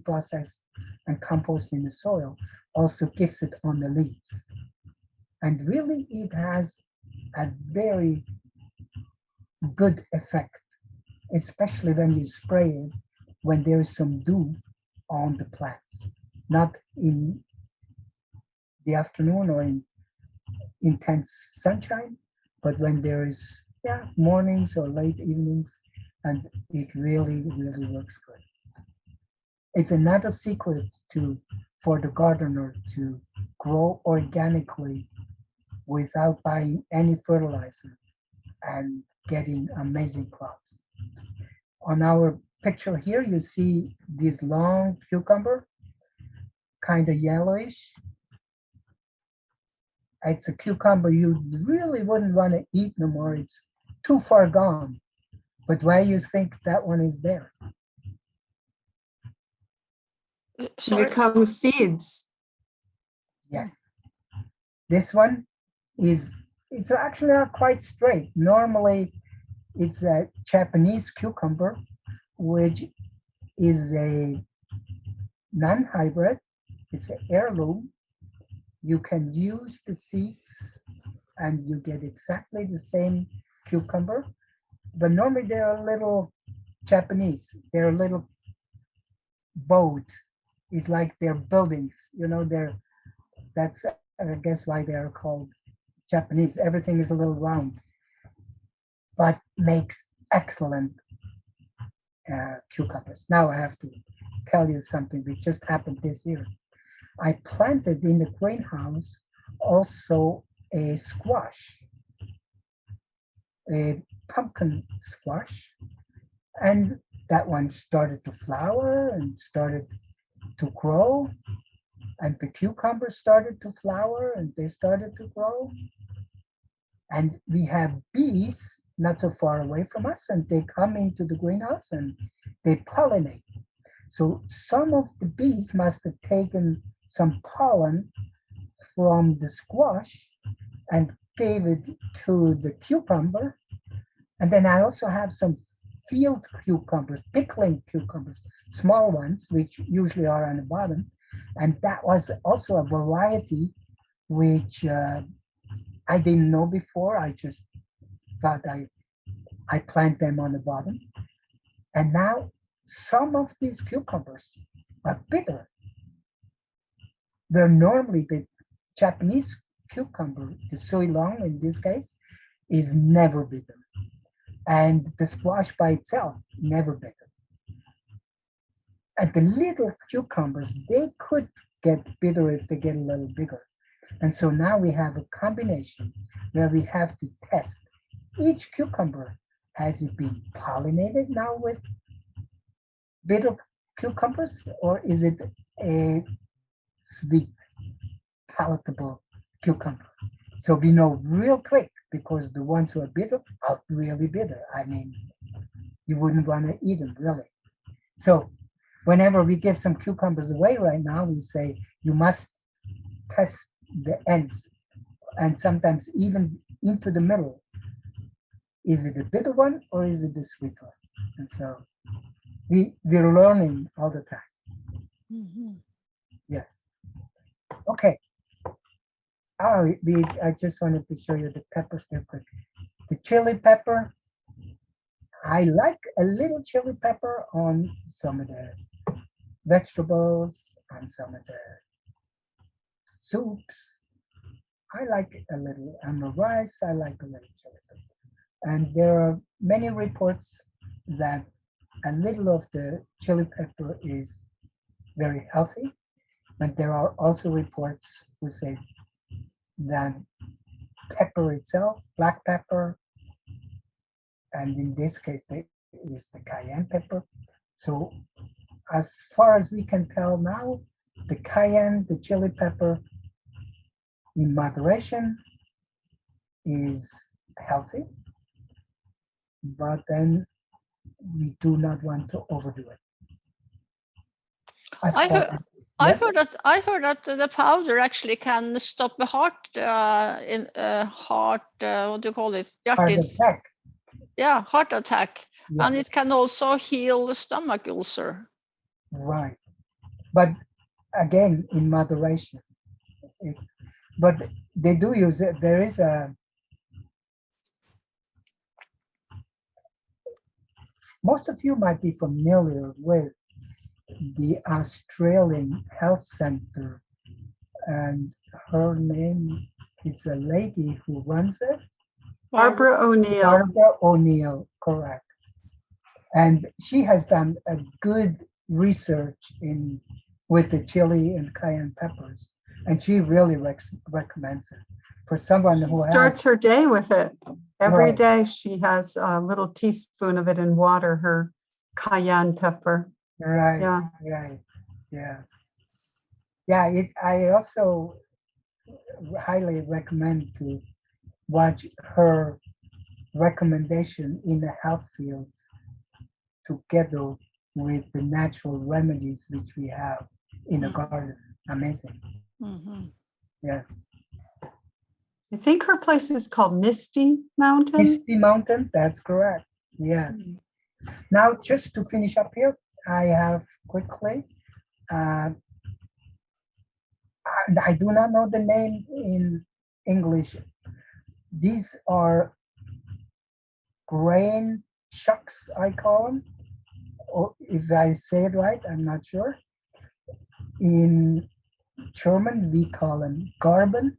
process and composting the soil, also gives it on the leaves. And really it has a very good effect, especially when you spray it when there is some dew on the plants, not in the afternoon or in intense sunshine, but when there is mornings or late evenings, and it really, really works good. It's another secret for the gardener to grow organically without buying any fertilizer and getting amazing crops. On our picture here, you see this long cucumber, kind of yellowish. It's a cucumber you really wouldn't want to eat no more. It's too far gone. But why you think that one is there? It Sorry. becomes seeds. Yes. This one it's actually not quite straight. Normally, it's a Japanese cucumber, which is a non-hybrid. It's an heirloom. You can use the seeds and you get exactly the same cucumber, but normally they're a little Japanese. They're a little bowed. It's like they're buildings, that's I guess why they are called Japanese. Everything is a little round, but makes excellent cucumbers. Now I have to tell you something which just happened this year. I planted in the greenhouse also a squash, a pumpkin squash, and that one started to flower and started to grow, and the cucumbers started to flower and they started to grow. And we have bees not so far away from us, and they come into the greenhouse and they pollinate. So some of the bees must have taken some pollen from the squash and gave it to the cucumber. And then I also have some field cucumbers, pickling cucumbers, small ones, which usually are on the bottom. And that was also a variety which I didn't know before. I just thought I plant them on the bottom. And now some of these cucumbers are bitter. Where normally the Japanese cucumber, the soilong in this case, is never bitter. And the squash by itself, never bitter. And the little cucumbers, they could get bitter if they get a little bigger. And so now we have a combination where we have to test each cucumber. Has it been pollinated now with bitter cucumbers, or is it a sweet, palatable cucumber? So we know real quick, because the ones who are bitter are really bitter. I mean, you wouldn't want to eat them, really. So whenever we give some cucumbers away right now, we say you must test the ends, and sometimes even into the middle. Is it a bitter one or is it the sweet one? And so we're learning all the time. Mhm. Yes. Okay. I just wanted to show you the peppers real quick. The chili pepper, I like a little chili pepper on some of the vegetables, on some of the soups. I like it a little. On the rice, I like a little chili pepper. And there are many reports that a little of the chili pepper is very healthy. But there are also reports who say that pepper itself, black pepper, and in this case, it is the cayenne pepper, So as far as we can tell now, the cayenne, the chili pepper in moderation is healthy, but then we do not want to overdo it. As I far heard, as- I yes? heard that the powder actually can stop the heart what do you call it? Heart attack. Yeah, heart attack. And Yes, it can also heal the stomach ulcer. right. But again, in moderation. But they do use it. There is a, most of you might be familiar with the Australian Health Center, and her name, it's a lady who runs it. Barbara O'Neill. Barbara O'Neill, correct. And she has done a good research in with the chili and cayenne peppers, and she really recommends it for someone She who starts has. her day with it. Every Right. day she has a little teaspoon of it in water, her cayenne pepper. Right, Yeah. right, yes. Yeah, I also highly recommend to watch her recommendation in the health fields together with the natural remedies which we have in the garden. Amazing. Mhm. Yes. I think her place is called Misty Mountain. Misty Mountain, that's correct. Yes. Now, just to finish up here, I have quickly, I do not know the name in English. These are grain shucks, I call them. Or if I say it right, I'm not sure. In German, we call them Garben.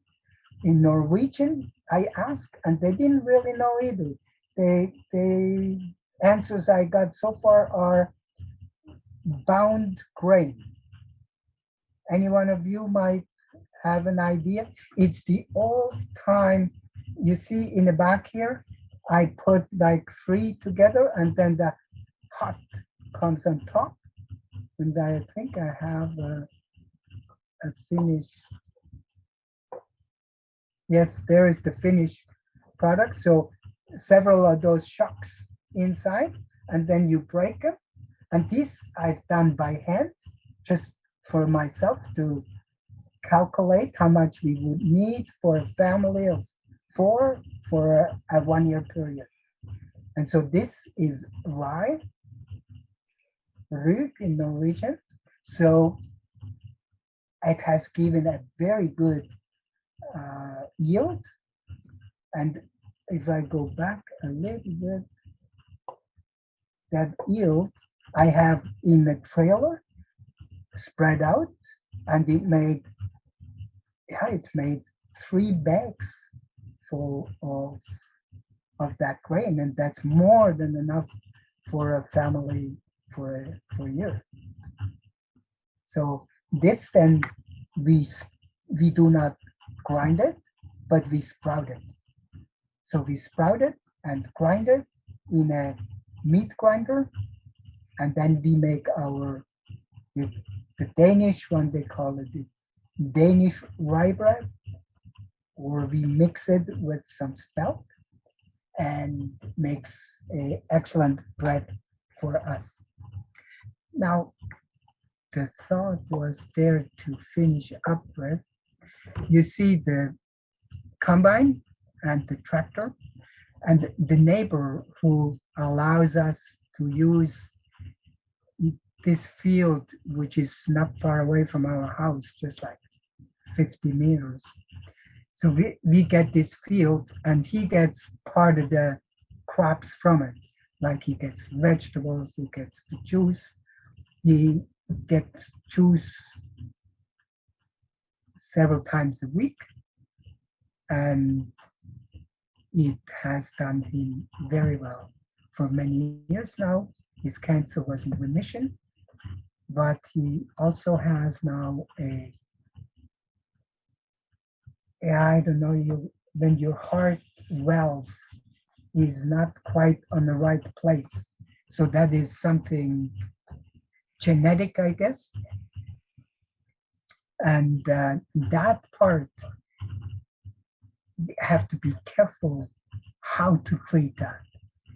In Norwegian, I asked, and they didn't really know either. The answers I got so far are bound grain. Any one of you might have an idea. It's the old time, you see in the back here, I put like 3 together and then the hot comes on top. And I think I have a finished. Yes, there is the finished product. So several of those shucks inside, and then you break them. And this I've done by hand, just for myself to calculate how much we would need for a family of 4 for a 1 year period. And so this is rye, rug in Norwegian. So it has given a very good yield. And if I go back a little bit, that yield I have in a trailer spread out, and it made 3 bags full of that grain, and that's more than enough for a family for a year. So this then we do not grind it, but we sprout it. So we sprout it and grind it in a meat grinder, and then we make the Danish one, they call it the Danish rye bread, or we mix it with some spelt and makes an excellent bread for us. Now, the thought was there to finish up with. You see the combine and the tractor, and the neighbor who allows us to use this field, which is not far away from our house, just like 50 meters. So we get this field, and he gets part of the crops from it. Like he gets vegetables, he gets the juice, he gets juice several times a week. And it has done him very well for many years now. His cancer was in remission, but he also has now I don't know, when your heart valve is not quite on the right place. So that is something genetic, I guess. And that part, we have to be careful how to treat that.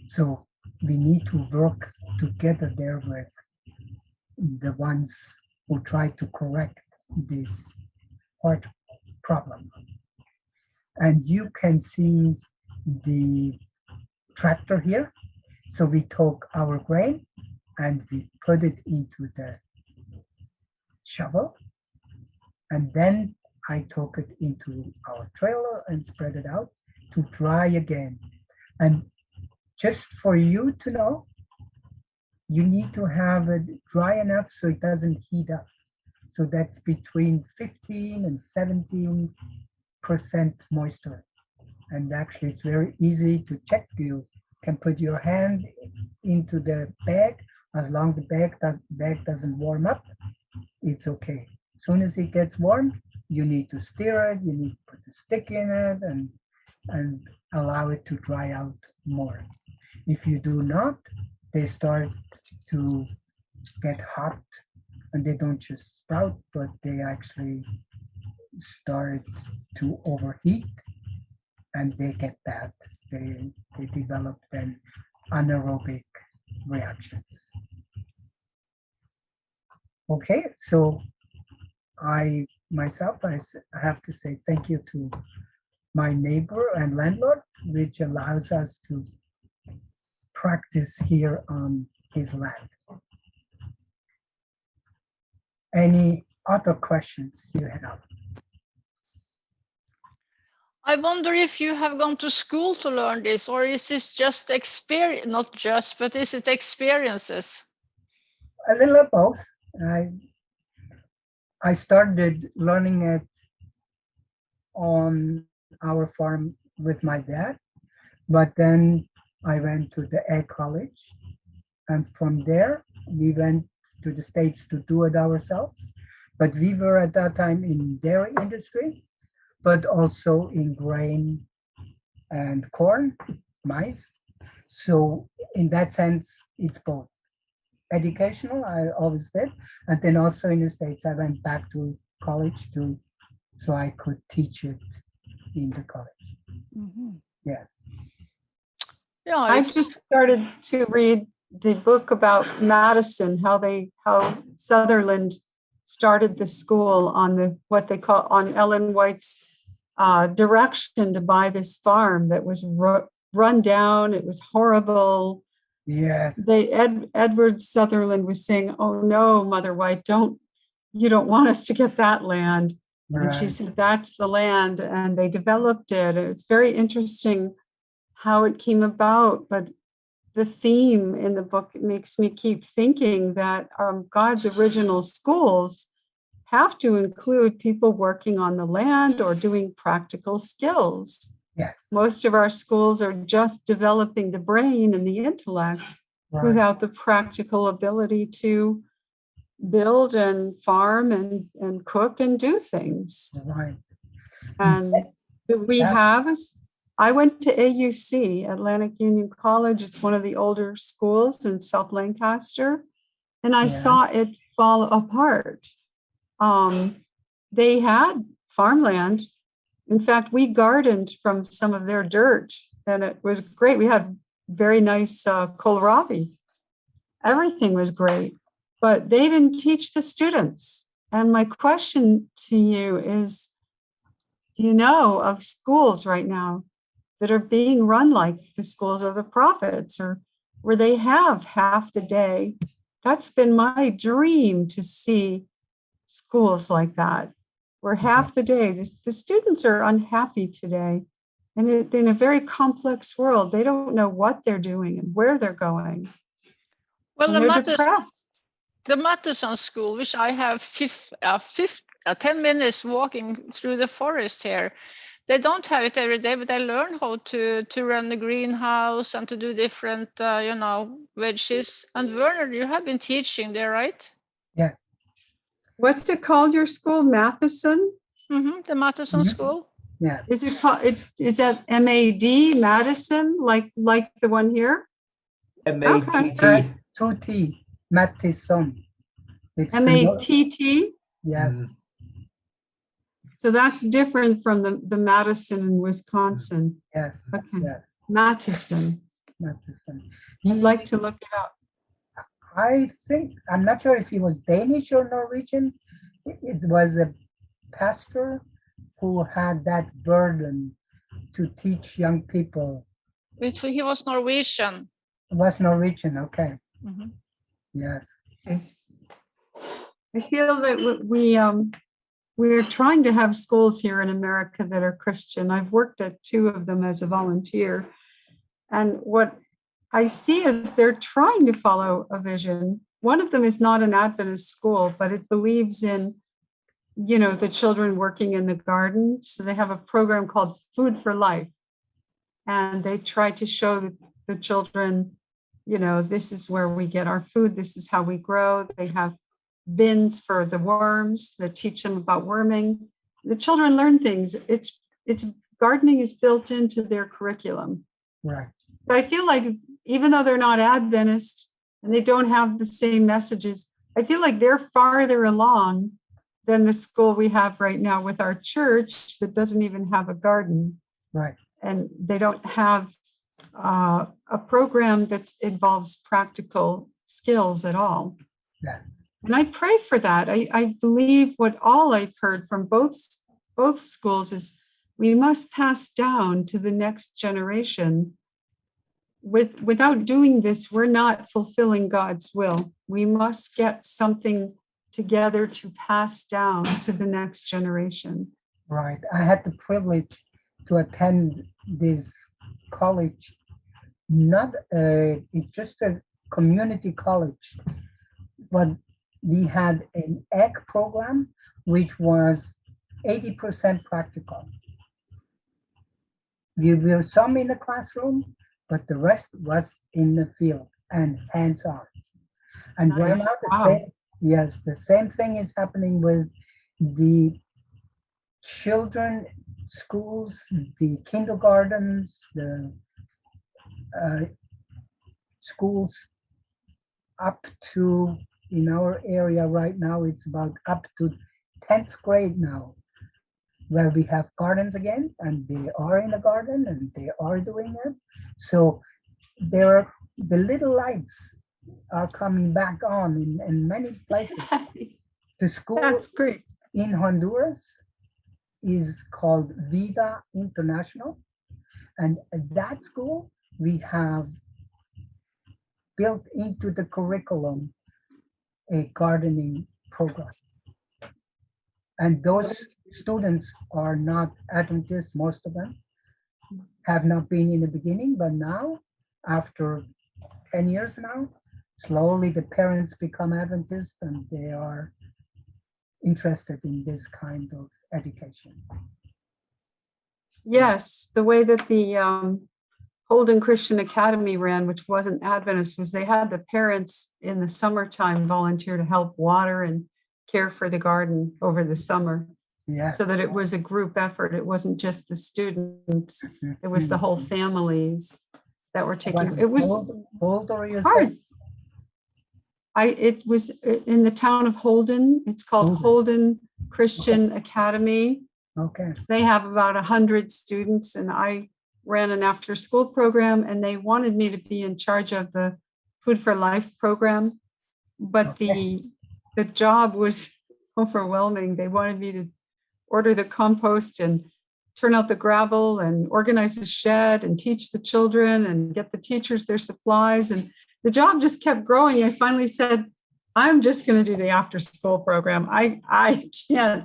So we need to work together there with the ones who try to correct this heart problem. And you can see the tractor here. So we took our grain and we put it into the shovel. And then I took it into our trailer and spread it out to dry again. And just for you to know, you need to have it dry enough so it doesn't heat up. So that's between 15 and 17% moisture. And actually it's very easy to check. You can put your hand into the bag. As long as the bag doesn't warm up, it's okay. As soon as it gets warm, you need to stir it, you need to put a stick in it and allow it to dry out more. If you do not, they start to get hot and they don't just sprout, but they actually start to overheat and they get bad. They develop then anaerobic reactions. Okay, so I have to say thank you to my neighbor and landlord, which allows us to practice here on his land. Any other questions you have? I wonder if you have gone to school to learn this, or is this just experience, not just, but is it experiences? A little of both. I started learning it on our farm with my dad, but then I went to the ag college, and from there we went to the States to do it ourselves. But we were at that time in dairy industry, but also in grain and corn, maize. So in that sense, it's both. Educational, I always did. And then also in the States, I went back to college so I could teach it in the college. Mhm. Yes. Yeah, I it's- just started to read the book about Madison, how Sutherland started the school on what they call on Ellen White's direction to buy this farm that was run down. It was horrible. Yes. Edward Sutherland was saying, "Oh no, Mother White, you don't want us to get that land." Right. And she said, "That's the land," and they developed it. And it's very interesting how it came about, but the theme in the book makes me keep thinking that God's original schools have to include people working on the land or doing practical skills. Yes. Most of our schools are just developing the brain and the intellect Right. without the practical ability to build and farm and cook and do things. Right. And I went to AUC, Atlantic Union College. It's one of the older schools in South Lancaster, and I saw it fall apart. They had farmland. In fact, we gardened from some of their dirt, and it was great. We had very nice kohlrabi. Everything was great, but they didn't teach the students. And my question to you is, do you know of schools right now that are being run like the schools of the prophets, or where they have half the day? That's been my dream, to see schools like that, where half the day, the students are unhappy today. And in a very complex world, they don't know what they're doing and where they're going. well, And they're depressed. the Matteson School, which I have 10 minutes walking through the forest here. They don't have it every day, but they learn how to run the greenhouse and to do different, veggies. And Werner, you have been teaching there, right? Yes. What's it called, your school? Matheson? The Matteson Mhm. School. Yes. Is it called, is that MAD, Madison, like the one here? MATT. 2T, Matheson. It's the MATT? yes, Mm. So that's different from the Madison in Wisconsin. yes, Okay, yes. Madison. Matheson. I'd like to look it up. I think, I'm not sure if he was Danish or Norwegian. It was a pastor who had that burden to teach young people. He was Norwegian. It was Norwegian, okay, Mhm. yes. Yes. I feel that we're trying to have schools here in America that are Christian. I've worked at 2 of them as a volunteer. And what I see is they're trying to follow a vision. One of them is not an Adventist school, but it believes in, the children working in the garden. So they have a program called Food for Life. And they try to show the children, this is where we get our food. This is how we grow. They have bins for the worms that teach them about worming. The children learn things. It's gardening is built into their curriculum. Right. But I feel like even though they're not Adventist and they don't have the same messages, I feel like they're farther along than the school we have right now with our church that doesn't even have a garden. Right. And they don't have a program that involves practical skills at all. Yes. And I pray for that. I believe what all I've heard from both schools is we must pass down to the next generation. Without doing this, we're not fulfilling God's will. We must get something together to pass down to the next generation. Right. I had the privilege to attend this college, it's just a community college, but we had an egg program, which was 80% practical. We were some in the classroom, but the rest was in the field and hands-on. And right Nice. now, the same thing is happening with the children schools, the kindergartens, the schools up to, in our area right now, it's about up to 10th grade now, where we have gardens again, and they are in a garden and they are doing it. So the little lights are coming back on in many places. The school That's great. in Honduras is called Vida International. And at that school, we have built into the curriculum a gardening program. And those students are not Adventists, most of them have not been in the beginning, but now, after 10 years now, slowly the parents become Adventists and they are interested in this kind of education. Yes, the way that the Holden Christian Academy ran, which wasn't Adventist, was they had the parents in the summertime volunteer to help water and care for the garden over the summer. Yes. So that it was a group effort. It wasn't just the students, it was the whole families that were taking, it was hard. It was in the town of Holden. It's called Holden Christian Academy. Okay. They have about 100 students, and I ran an after-school program, and they wanted me to be in charge of the Food for Life program, but the job was overwhelming. They wanted me to order the compost and turn out the gravel and organize the shed and teach the children and get the teachers their supplies. And the job just kept growing. I finally said, I'm just going to do the after-school program. I can't.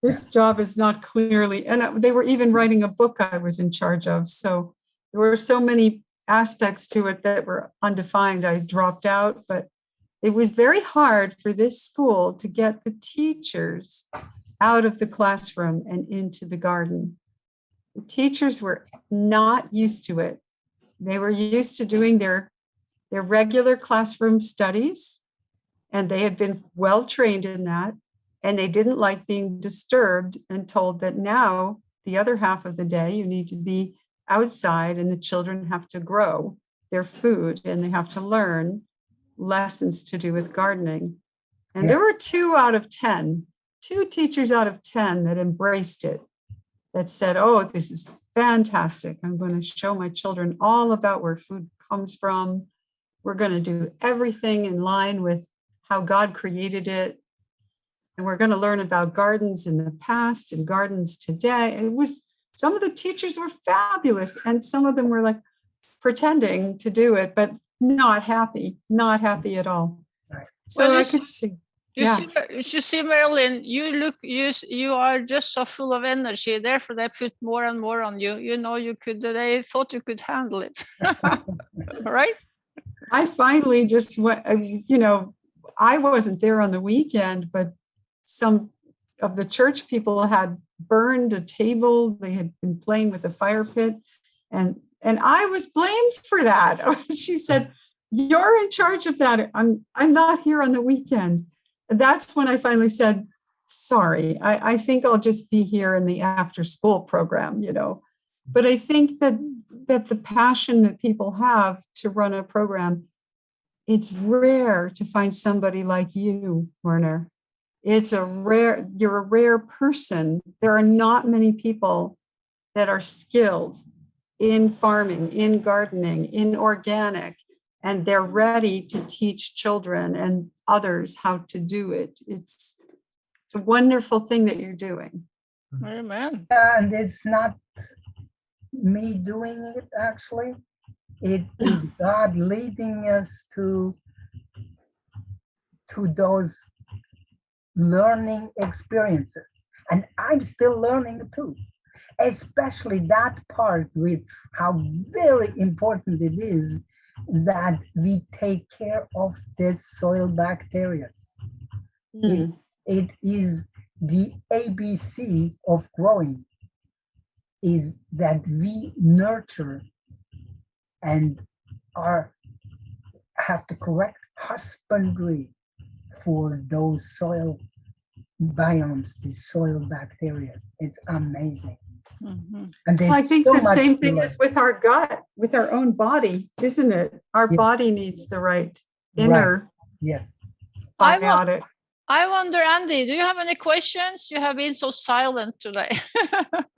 This job is not clearly, and they were even writing a book I was in charge of. So there were so many aspects to it that were undefined. I dropped out, but it was very hard for this school to get the teachers out of the classroom and into the garden. The teachers were not used to it. They were used to doing their regular classroom studies, and they had been well trained in that. And they didn't like being disturbed and told that now the other half of the day you need to be outside and the children have to grow their food and they have to learn lessons to do with gardening. And there were 2 teachers out of 10 that embraced it, that said, oh, this is fantastic. I'm going to show my children all about where food comes from. We're going to do everything in line with how God created it. And we're going to learn about gardens in the past and gardens today. And it was, some of the teachers were fabulous. And some of them were like pretending to do it, but not happy at all. Right. So Well, I could see. You see, Marilyn, you are just so full of energy. Therefore, they put more and more on you. You know, they thought you could handle it, right? I finally just went, I wasn't there on the weekend, but some of the church people had burned a table. They had been playing with a fire pit, and I was blamed for that. She said, "You're in charge of that. I'm not here on the weekend." That's when I finally said, sorry, I think I'll just be here in the after school program, But I think that the passion that people have to run a program, it's rare to find somebody like you, Werner. You're a rare person. There are not many people that are skilled in farming, in gardening, in organic, and they're ready to teach children and others how to do it. It's a wonderful thing that you're doing. Amen. And it's not me doing it, actually. It is God leading us to those learning experiences. And I'm still learning too, especially that part with how very important it is that we take care of the soil bacteria. It is the ABC of growing, is that we nurture and have the correct husbandry for those soil biomes, the soil bacteria. It's amazing. Mm-hmm. And I think so the much same to thing learn. is with our gut, with our own body, isn't it? Our Yeah. body needs the right Right. inner Yes. biotic. I wonder, Andy, do you have any questions? You have been so silent today.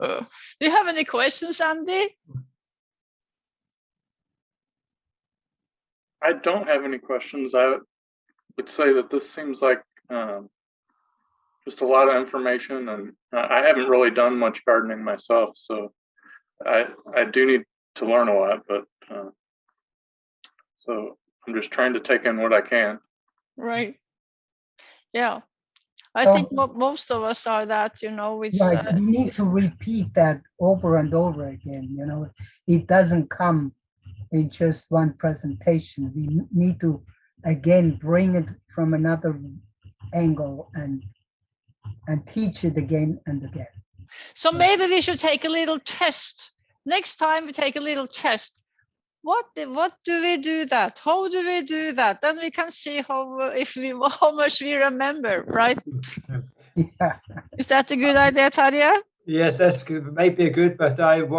Do you have any questions, Andy? I don't have any questions. I would say that this seems like just a lot of information, and I haven't really done much gardening myself, so I do need to learn a lot, but so I'm just trying to take in what I can. Right. Yeah. I So- think most of us are that, it's Right. We need to repeat that over and over again. It doesn't come in just one presentation. We need to again bring it from another angle and teach it again and again. So maybe we should take a little test. Next time we take a little test. What do we do that? How do we do that? Then we can see how much we remember, right? Yeah. Is that a good idea, Tarja? Yes, that's good. Maybe good, but I've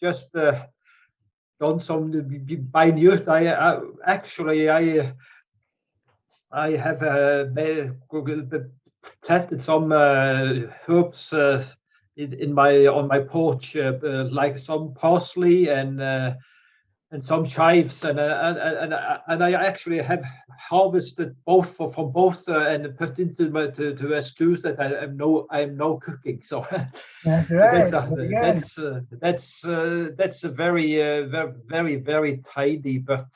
just done some minute. I have planted some herbs on my porch, like some parsley and some chives, and I actually have harvested both from both and put into to a stews that I am no cooking. So That's so right. that's a very very tidy, but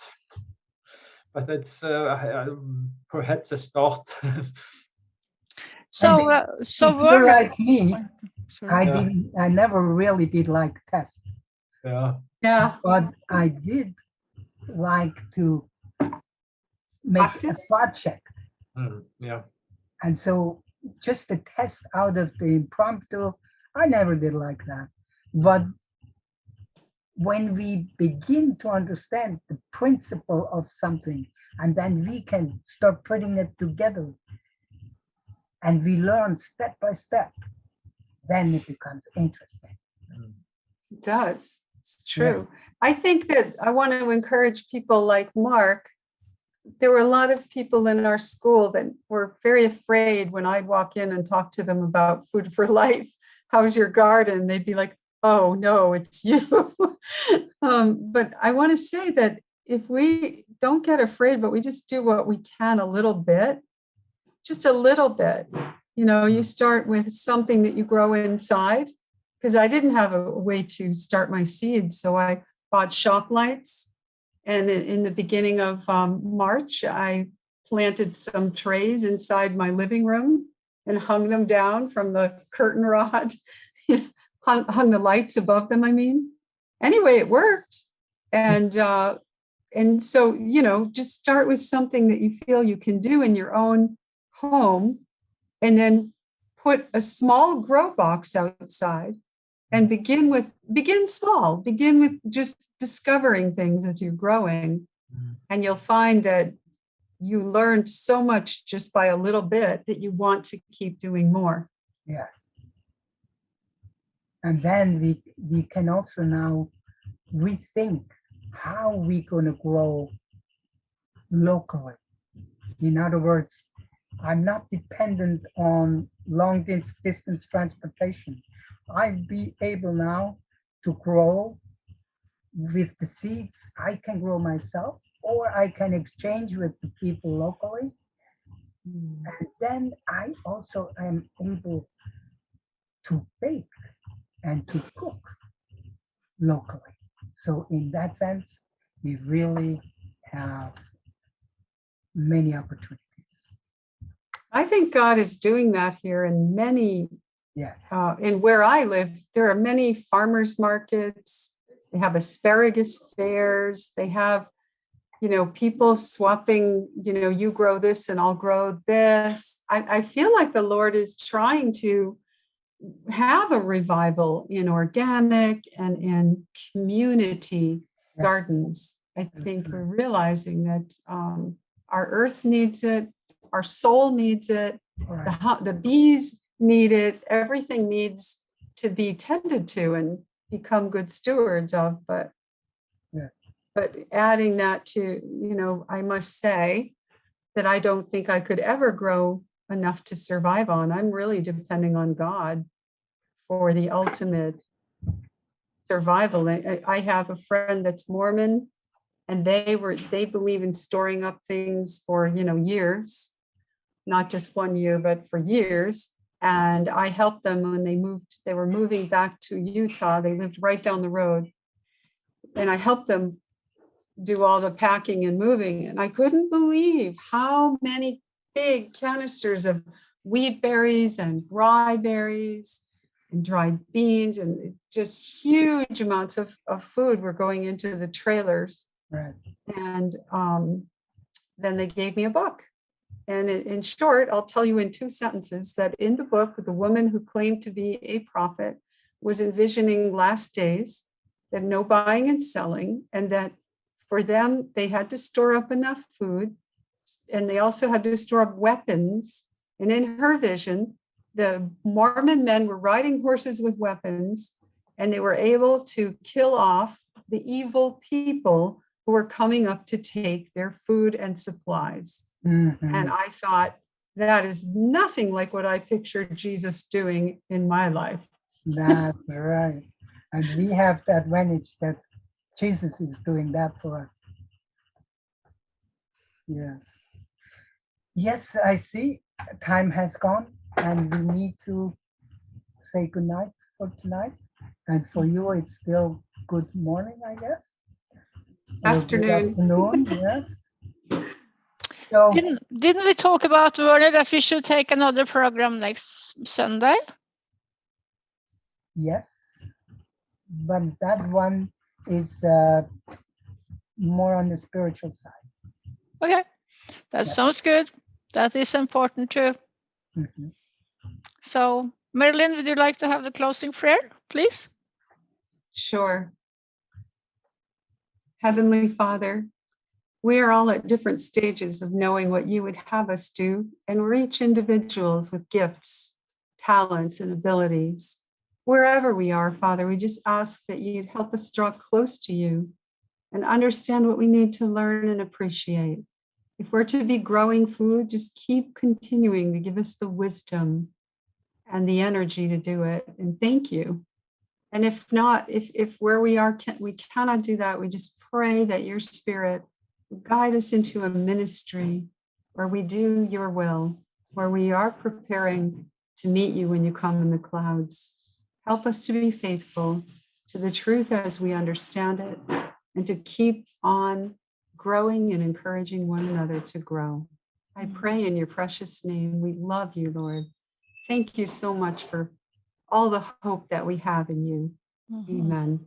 that's perhaps a start. So If you're Werner, like me, sorry. I never really did like tests, Yeah. but I did like to make a Practice. project. Yeah. And so just the test out of the impromptu, I never did like that. But when we begin to understand the principle of something, and then we can start putting it together, and we learn step by step, then it becomes interesting. It does. It's true. I think that I want to encourage people like Mark there were a lot of people in our school that were very afraid when I'd walk in and talk to them about food for life. How's your garden? They'd be like, oh no, it's you. But I want to say that if we don't get afraid, but we just do what we can a little bit, just a little bit, you start with something that you grow inside, because I didn't have a way to start my seeds. So I bought shop lights. And in the beginning of March, I planted some trays inside my living room and hung them down from the curtain rod, hung the lights above them, I mean. Anyway, it worked. And so, just start with something that you feel you can do in your own home, and then put a small grow box outside and begin small, begin with just discovering things as you're growing. And you'll find that you learned so much just by a little bit that you want to keep doing more. Yes. And then we can also now rethink how we're going to grow locally. In other words, I'm not dependent on long distance transportation. I'll be able now to grow with the seeds I can grow myself, or I can exchange with the people locally. And then I also am able to bake and to cook locally. So in that sense, we really have many opportunities. I think God is doing that here in many, Yes. in where I live, there are many farmers markets. They have asparagus fairs. They have, people swapping, you grow this and I'll grow this. I feel like the Lord is trying to have a revival in organic and in community Yes. gardens. I think right. we're realizing that our earth needs it, our soul needs it, Right. the bees need it, everything needs to be tended to and become good stewards of. But Yes. adding that to, I must say that I don't think I could ever grow enough to survive on. I'm really depending on God for the ultimate survival. I have a friend that's Mormon, and they believe in storing up things for, years, not just 1 year, but for years. And I helped them when they were moving back to Utah. They lived right down the road. And I helped them do all the packing and moving. And I couldn't believe how many big canisters of wheat berries and rye berries and dried beans and just huge amounts of food were going into the trailers. Right. And then they gave me a book. And in short, I'll tell you in 2 sentences that in the book, the woman who claimed to be a prophet was envisioning last days, that no buying and selling, and that for them, they had to store up enough food, and they also had to store up weapons. And in her vision, the Mormon men were riding horses with weapons, and they were able to kill off the evil people who were coming up to take their food and supplies. Mhm. And I thought, that is nothing like what I pictured Jesus doing in my life. That's right. And we have the advantage that Jesus is doing that for us. Yes. Yes, I see. Time has gone, and we need to say goodnight for tonight. And for you, it's still good morning, I guess. Or good Afternoon. afternoon, yes. So, Didn't we talk about, Werner, that we should take another program next Sunday? yes, but that one is more on the spiritual side. Okay, that Yep. sounds good. That is important too. Mhm. So, Marilyn, would you like to have the closing prayer, please? Sure. Heavenly Father, we are all at different stages of knowing what you would have us do, and we're each individuals with gifts, talents, and abilities. Wherever we are, Father, we just ask that you'd help us draw close to you and understand what we need to learn and appreciate. If we're to be growing food, just keep continuing to give us the wisdom and the energy to do it. And thank you. And if not, if where we are, we cannot do that, we just pray that your Spirit will guide us into a ministry where we do your will, where we are preparing to meet you when you come in the clouds. Help us to be faithful to the truth as we understand it, and to keep on growing and encouraging one another to grow. I pray in your precious name. We love you, Lord. Thank you so much for all the hope that we have in you. Amen.